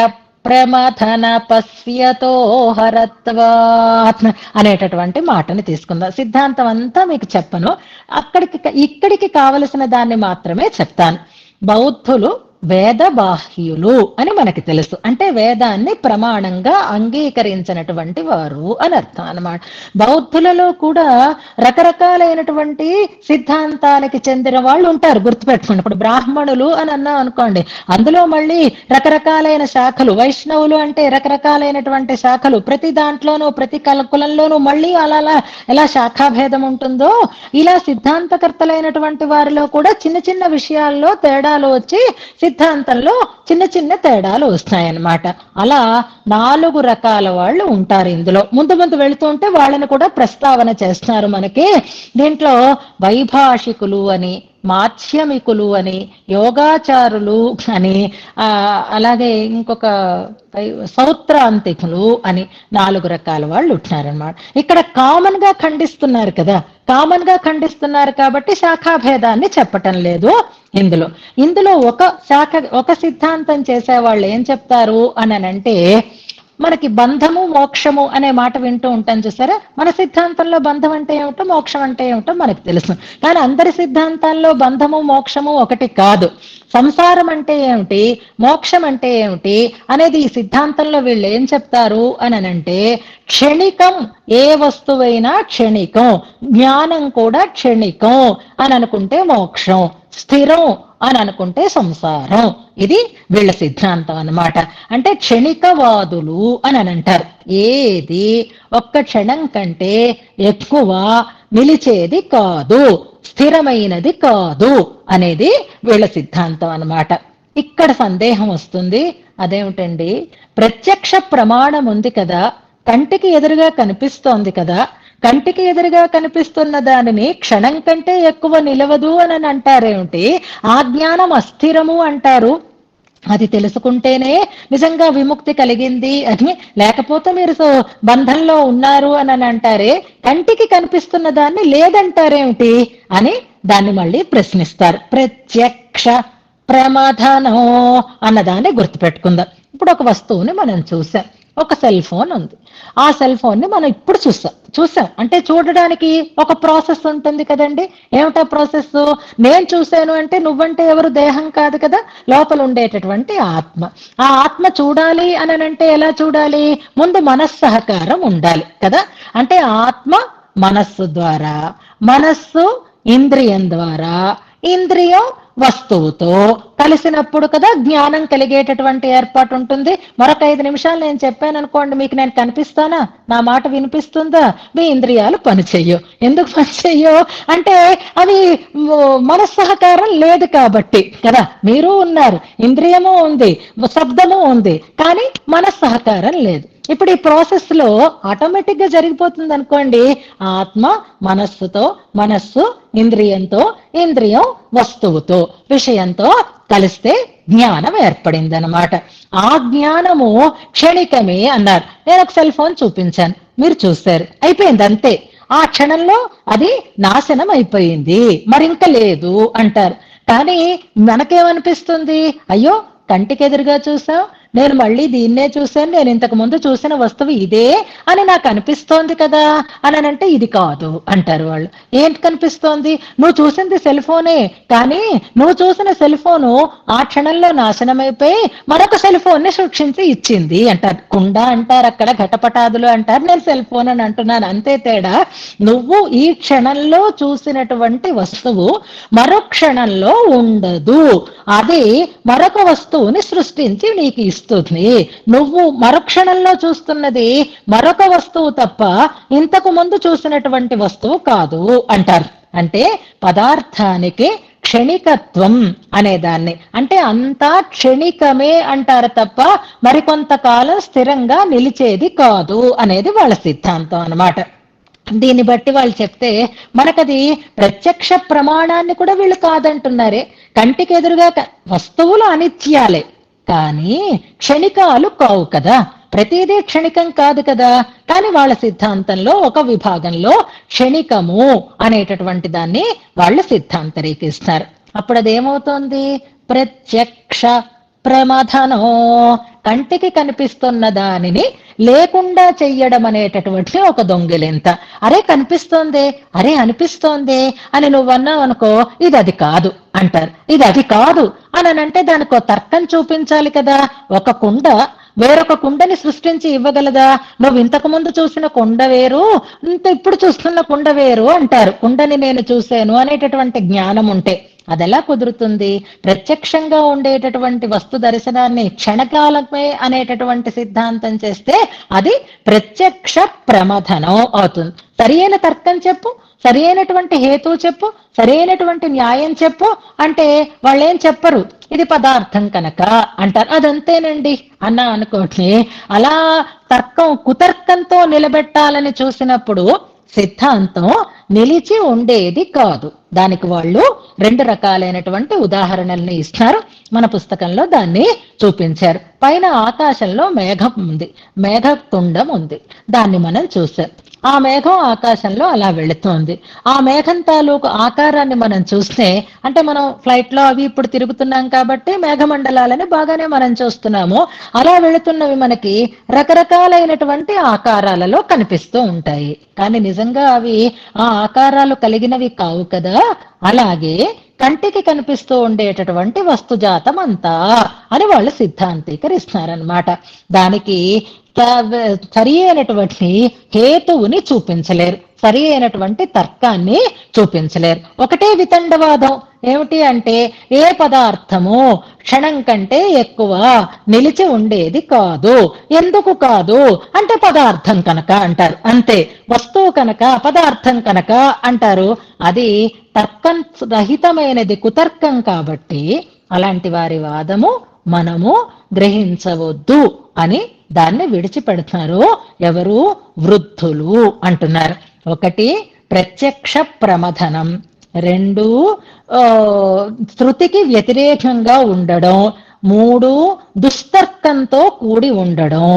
Speaker 1: ప్రమథన పశ్యతో హరత్వాత్ అనేటటువంటి మాటని తీసుకుందాం. సిద్ధాంతం అంతా మీకు చెప్పను, ఇక్కడికి కావలసిన దాన్ని మాత్రమే చెప్తాను. బౌద్ధులు వేద బాహ్యులు అని మనకి తెలుసు. అంటే వేదాన్ని ప్రమాణంగా అంగీకరించినటువంటి వారు అని అర్థం అన్నమాట. బౌద్ధులలో కూడా రకరకాలైనటువంటి సిద్ధాంతానికి చెందిన వాళ్ళు ఉంటారు, గుర్తుపెట్టుకోండి. ఇప్పుడు బ్రాహ్మణులు అని అన్నాం అనుకోండి, అందులో మళ్ళీ రకరకాలైన శాఖలు. వైష్ణవులు అంటే రకరకాలైనటువంటి శాఖలు, ప్రతి దాంట్లోనూ ప్రతి కులంలోనూ మళ్ళీ అలా ఎలా శాఖాభేదం ఉంటుందో ఇలా సిద్ధాంతకర్తలైనటువంటి వారిలో కూడా చిన్న చిన్న విషయాల్లో తేడాలు వచ్చి సిద్ధాంతంలో చిన్న చిన్న తేడాలు వస్తాయన్నమాట. అలా 4 రకాల వాళ్ళు ఉంటారు ఇందులో. ముందు వెళుతూ ఉంటే వాళ్ళని కూడా ప్రస్తావన చేస్తున్నారు మనకి. దీంట్లో వైభాషికులు అని, మాధ్యమికులు అని, యోగాచారులు అని, అలాగే ఇంకొక సౌత్రాంతికులు అని 4 రకాల వాళ్ళు ఉంటున్నారనమాట. ఇక్కడ కామన్ గా ఖండిస్తున్నారు కదా, కామన్ గా ఖండిస్తున్నారు కాబట్టి శాఖాభేదాన్ని చెప్పటం లేదు ఇందులో ఒక సిద్ధాంతం చేసే వాళ్ళు ఏం చెప్తారు అని అంటే, మనకి బంధము మోక్షము అనే మాట వింటూ ఉంటాం చూసారా. మన సిద్ధాంతంలో బంధం అంటే ఏమిటో మోక్షం అంటే ఏమిటో మనకు తెలుసు, కానీ అందరి సిద్ధాంతాల్లో బంధము మోక్షము ఒకటి కాదు. సంసారం అంటే ఏమిటి, మోక్షం అంటే ఏమిటి అనేది ఈ సిద్ధాంతంలో వీళ్ళు ఏం చెప్తారు అని అంటే, క్షణికం, ఏ వస్తువైనా క్షణికం, జ్ఞానం కూడా క్షణికం అని అనుకుంటే మోక్షం, స్థిరం అని అనుకుంటే సంసారం. ఇది వీళ్ళ సిద్ధాంతం అన్నమాట. అంటే క్షణికవాదులు అని అంటారు. ఏది ఒక్క క్షణం కంటే ఎక్కువ నిలిచేది కాదు, స్థిరమైనది కాదు అనేది వీళ్ళ సిద్ధాంతం అన్నమాట. ఇక్కడ సందేహం వస్తుంది, అదేమిటండి, ప్రత్యక్ష ప్రమాణం ఉంది కదా, కంటికి ఎదురుగా కనిపిస్తోంది కదా, కంటికి ఎదురుగా కనిపిస్తున్న దానిని క్షణం కంటే ఎక్కువ నిలవదు అని అంటారేమిటి, ఆ జ్ఞానం అస్థిరము అంటారు, అది తెలుసుకుంటేనే నిజంగా విముక్తి కలిగింది అని, లేకపోతే మీరు బంధంలో ఉన్నారు అని అంటారే, కంటికి కనిపిస్తున్న దాన్ని లేదంటారేమిటి అని దాన్ని మళ్ళీ ప్రశ్నిస్తారు. ప్రత్యక్ష ప్రమాధనం అన్నదాన్ని గుర్తుపెట్టుకుందాం. ఇప్పుడు ఒక వస్తువుని మనం చూసాం, ఒక సెల్ ఫోన్ ఉంది. ఆ సెల్ ఫోన్ ని మనం ఇప్పుడు చూసాం అంటే చూడడానికి ఒక ప్రాసెస్ ఉంటుంది కదండి. ఏమిటా ప్రాసెస్? నేను చూశాను అంటే నువ్వంటే ఎవరు, దేహం కాదు కదా, లోపల ఉండేటటువంటి ఆత్మ. ఆ ఆత్మ చూడాలి అని అంటే ఎలా చూడాలి? ముందు మనస్సహకారం ఉండాలి కదా. అంటే ఆత్మ మనస్సు ద్వారా, మనస్సు ఇంద్రియం ద్వారా, ఇంద్రియం వస్తువుతో కలిసినప్పుడు కదా జ్ఞానం కలిగేటటువంటి ఏర్పాటు ఉంటుంది. మరొక 5 నిమిషాలు నేను చెప్పాను అనుకోండి, మీకు నేను కనిపిస్తానా, నా మాట వినిపిస్తుందా? మీ ఇంద్రియాలు పనిచెయ్యవు. ఎందుకు పనిచెయ్యవు అంటే అవి మనస్సహకారం లేదు కాబట్టి కదా. మీరు ఉన్నారు, ఇంద్రియము ఉంది, శబ్దము ఉంది, కానీ మనస్సహకారం లేదు. ఇప్పుడు ఈ ప్రాసెస్ లో ఆటోమేటిక్ గా జరిగిపోతుంది అనుకోండి. ఆత్మ మనస్సుతో, మనస్సు ఇంద్రియంతో, ఇంద్రియం వస్తువుతో, విషయంతో కలిస్తే జ్ఞానం ఏర్పడింది అనమాట. ఆ జ్ఞానము క్షణికమే అన్నారు. నేను ఒక సెల్ ఫోన్ చూపించాను, మీరు చూశారు, అయిపోయింది అంతే. ఆ క్షణంలో అది నాశనం అయిపోయింది, మరింక లేదు అంటారు. కానీ మనకేమనిపిస్తుంది, అయ్యో కంటికి ఎదురుగా చూసాం, నేను మళ్ళీ దీన్నే చూశాను, నేను ఇంతకు ముందు చూసిన వస్తువు ఇదే అని నాకు అనిపిస్తోంది కదా అని అంటే ఇది కాదు అంటారు వాళ్ళు. ఏంటి కనిపిస్తోంది, నువ్వు చూసింది సెల్ ఫోనే, కానీ నువ్వు చూసిన సెల్ ఫోను ఆ క్షణంలో నాశనమైపోయి మరొక సెల్ ఫోన్ ని సృష్టించి ఇచ్చింది అంటారు. కుండ అంటారు, అక్కడ ఘటపటాదులు అంటారు, నేను సెల్ ఫోన్ అని అంటున్నాను, అంతే తేడా. నువ్వు ఈ క్షణంలో చూసినటువంటి వస్తువు మరో క్షణంలో ఉండదు, అది మరొక వస్తువుని సృష్టించి నీకు ఇస్తుంది. నువ్వు మరుక్షణంలో చూస్తున్నది మరొక వస్తువు తప్ప ఇంతకు ముందు చూసినటువంటి వస్తువు కాదు అంటారు. అంటే పదార్థానికి క్షణికత్వం అనేదాన్ని, అంటే అంతా క్షణికమే అంటారు తప్ప మరికొంతకాలం స్థిరంగా నిలిచేది కాదు అనేది వాళ్ళ సిద్ధాంతం అన్నమాట. దీన్ని బట్టి వాళ్ళు చెప్తే మనకది ప్రత్యక్ష ప్రమాణాన్ని కూడా వీళ్ళు కాదంటున్నారే. కంటికి ఎదురుగా వస్తువులు అనిత్యాలే, కానీ క్షణికాలు కావు కదా, ప్రతిదీ క్షణికం కాదు కదా. కానీ వాళ్ళ సిద్ధాంతంలో ఒక విభాగంలో క్షణికము అనేటటువంటి దాన్ని వాళ్ళు సిద్ధాంతరీకిస్తారు. అప్పుడు అదేమవుతోంది, ప్రత్యక్ష ప్రమథనో, కంటికి కనిపిస్తున్న దానిని లేకుండా చెయ్యడం అనేటటువంటి ఒక దొంగిలింత. అరే కనిపిస్తోందే, అరే అనిపిస్తోందే అని నువ్వన్నావు అనుకో, ఇది అది కాదు అంటారు. ఇది అది కాదు అని అంటే దానికి ఒక తర్కం చూపించాలి కదా. ఒక కుండ వేరొక కుండని సృష్టించి ఇవ్వగలదా? నువ్వు ఇంతకు ముందు చూసిన కుండ వేరు, ఇప్పుడు చూస్తున్న కుండ వేరు అంటారు. కుండని నేను చూశాను అనేటటువంటి జ్ఞానం ఉంటే అదెలా కుదురుతుంది? ప్రత్యక్షంగా ఉండేటటువంటి వస్తు దర్శనాన్ని క్షణకాలమే అనేటటువంటి సిద్ధాంతం చేస్తే అది ప్రత్యక్ష ప్రమథనం అవుతుంది. సరి అయిన తర్కం చెప్పు, సరి అయినటువంటి హేతు చెప్పు, సరి అయినటువంటి న్యాయం చెప్పు అంటే వాళ్ళేం చెప్పరు, ఇది పదార్థం కనుక అంటారు. అదంతేనండి అన్న అనుకోండి. అలా తర్కం కుతర్కంతో నిలబెట్టాలని చూసినప్పుడు సిద్ధాంతం నిలిచి ఉండేది కాదు. దానికి వాళ్ళు రెండు రకాలైనటువంటి ఉదాహరణల్ని ఇస్తారు. మన పుస్తకంలో దాన్ని చూపించారు. పైన ఆకాశంలో మేఘం ఉంది, మేఘతుండం ఉంది, దాన్ని మనం చూసాం. ఆ మేఘం ఆకాశంలో అలా వెళుతోంది. ఆ మేఘం తాలూకు ఆకారాన్ని మనం చూస్తే, అంటే మనం ఫ్లైట్ లో అవి ఇప్పుడు తిరుగుతున్నాం కాబట్టి మేఘమండలాలని బాగానే మనం చూస్తున్నాము. అలా వెళుతున్నవి మనకి రకరకాలైనటువంటి ఆకారాలలో కనిపిస్తూ ఉంటాయి, కానీ నిజంగా అవి ఆ ఆకారాలు కలిగినవి కావు కదా. అలాగే కంటికి కనిపిస్తూ ఉండేటటువంటి వస్తుజాతం అంతా అని వాళ్ళు సిద్ధాంతీకరిస్తున్నారనమాట. దానికి సరి అయినటువంటి హేతువుని చూపించలేరు, సరి అయినటువంటి తర్కాన్ని చూపించలేరు. ఒకటే వితండవాదం. ఏమిటి అంటే ఏ పదార్థము క్షణం కంటే ఎక్కువ నిలిచి ఉండేది కాదు. ఎందుకు కాదు అంటే పదార్థం కనుక అంటారు, అంతే. వస్తువు కనుక, పదార్థం కనుక అంటారు. అది తర్కం రహితమైనది, కుతర్కం కాబట్టి అలాంటి వారి వాదము మనము గ్రహించవద్దు అని దాన్ని విడిచిపెడుతున్నారు. ఎవరు? వృద్ధులు అంటున్నారు. ఒకటి ప్రత్యక్ష ప్రమథనం, రెండు శృతికి వ్యతిరేకంగా ఉండడం, మూడు దుస్తర్కంతో కూడి ఉండడం,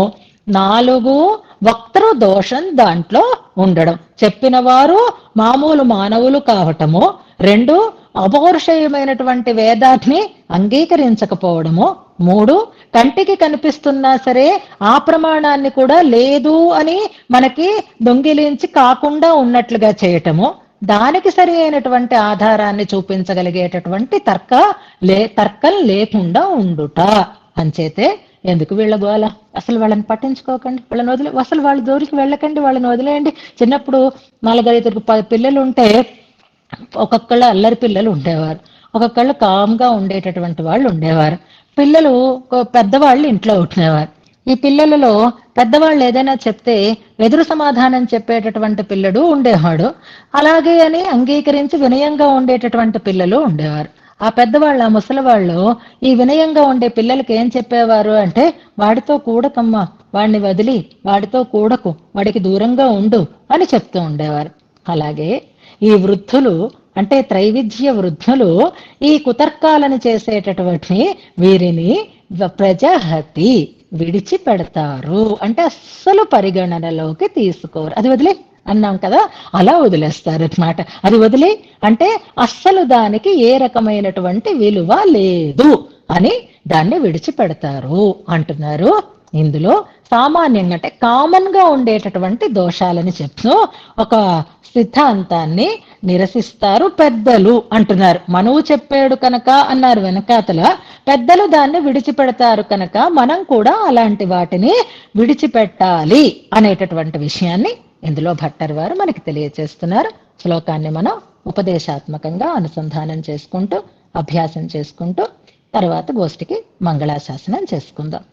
Speaker 1: నాలుగు వక్తృ దోషం దాంట్లో ఉండడం. చెప్పిన వారు మామూలు మానవులు కావటము, రెండు అపౌరుషేయమైనటువంటి వేదాన్ని అంగీకరించకపోవడము, మూడు కంటికి కనిపిస్తున్నా సరే ఆ ప్రమాణాన్ని కూడా లేదు అని మనకి దొంగిలించి కాకుండా ఉన్నట్లుగా చేయటము, దానికి సరి అయినటువంటి ఆధారాన్ని చూపించగలిగేటటువంటి తర్కం లేకుండా ఉండుట. అంచేతే ఎందుకు వీళ్ళ గోల, అసలు వాళ్ళని పట్టించుకోకండి, వాళ్ళని వదిలే, అసలు వాళ్ళ జోలికి వెళ్ళకండి, వాళ్ళని వదిలేయండి. చిన్నప్పుడు 4-5 పిల్లలు ఉంటే ఒక్కొక్కళ్ళు అల్లరి పిల్లలు ఉండేవారు, ఒక్కొక్కళ్ళు కామ్గా ఉండేటటువంటి వాళ్ళు ఉండేవారు. పిల్లలు పెద్దవాళ్ళు ఇంట్లో ఉంటునేవారు. ఈ పిల్లలలో పెద్దవాళ్ళు ఏదైనా చెప్తే ఎదురు సమాధానం చెప్పేటటువంటి పిల్లడు ఉండేవాడు, అలాగే అని అంగీకరించి వినయంగా ఉండేటటువంటి పిల్లలు ఉండేవారు. ఆ పెద్దవాళ్ళు, ఆ ముసలివాళ్ళు ఈ వినయంగా ఉండే పిల్లలకి ఏం చెప్పేవారు అంటే, వాడితో కూడకమ్మా, వాడిని వదిలి వాడితో కూడకు, వాడికి దూరంగా ఉండు అని చెప్తూ ఉండేవారు. అలాగే ఈ వృద్ధులు అంటే త్రైవిధ్య వృద్ధులు ఈ కుతర్కాలను చేసేటటువంటి వీరిని ప్రజహతి, విడిచిపెడతారు. అంటే అస్సలు పరిగణనలోకి తీసుకోరు. అది వదిలే అన్నాం కదా, అలా వదిలేస్తారు అన్నమాట. అది వదిలే అంటే అస్సలు దానికి ఏ రకమైనటువంటి విలువ లేదు అని దాన్ని విడిచిపెడతారు అంటున్నారు. ఇందులో సామాన్యంగా అంటే కామన్ గా ఉండేటటువంటి దోషాలని చెప్తూ ఒక సిద్ధాంతాన్ని నిరసిస్తారు పెద్దలు అంటున్నారు. మనువు చెప్పాడు కనుక అన్నారు వెనకాతల, పెద్దలు దాన్ని విడిచిపెడతారు కనుక మనం కూడా అలాంటి వాటిని విడిచిపెట్టాలి అనేటటువంటి విషయాన్ని ఇందులో భట్టర్ వారు మనకి తెలియజేస్తున్నారు. శ్లోకాన్ని మనం ఉపదేశాత్మకంగా అనుసంధానం చేసుకుంటూ అభ్యాసం చేసుకుంటూ తర్వాత గోష్ఠికి మంగళాశాసనం చేసుకుందాం.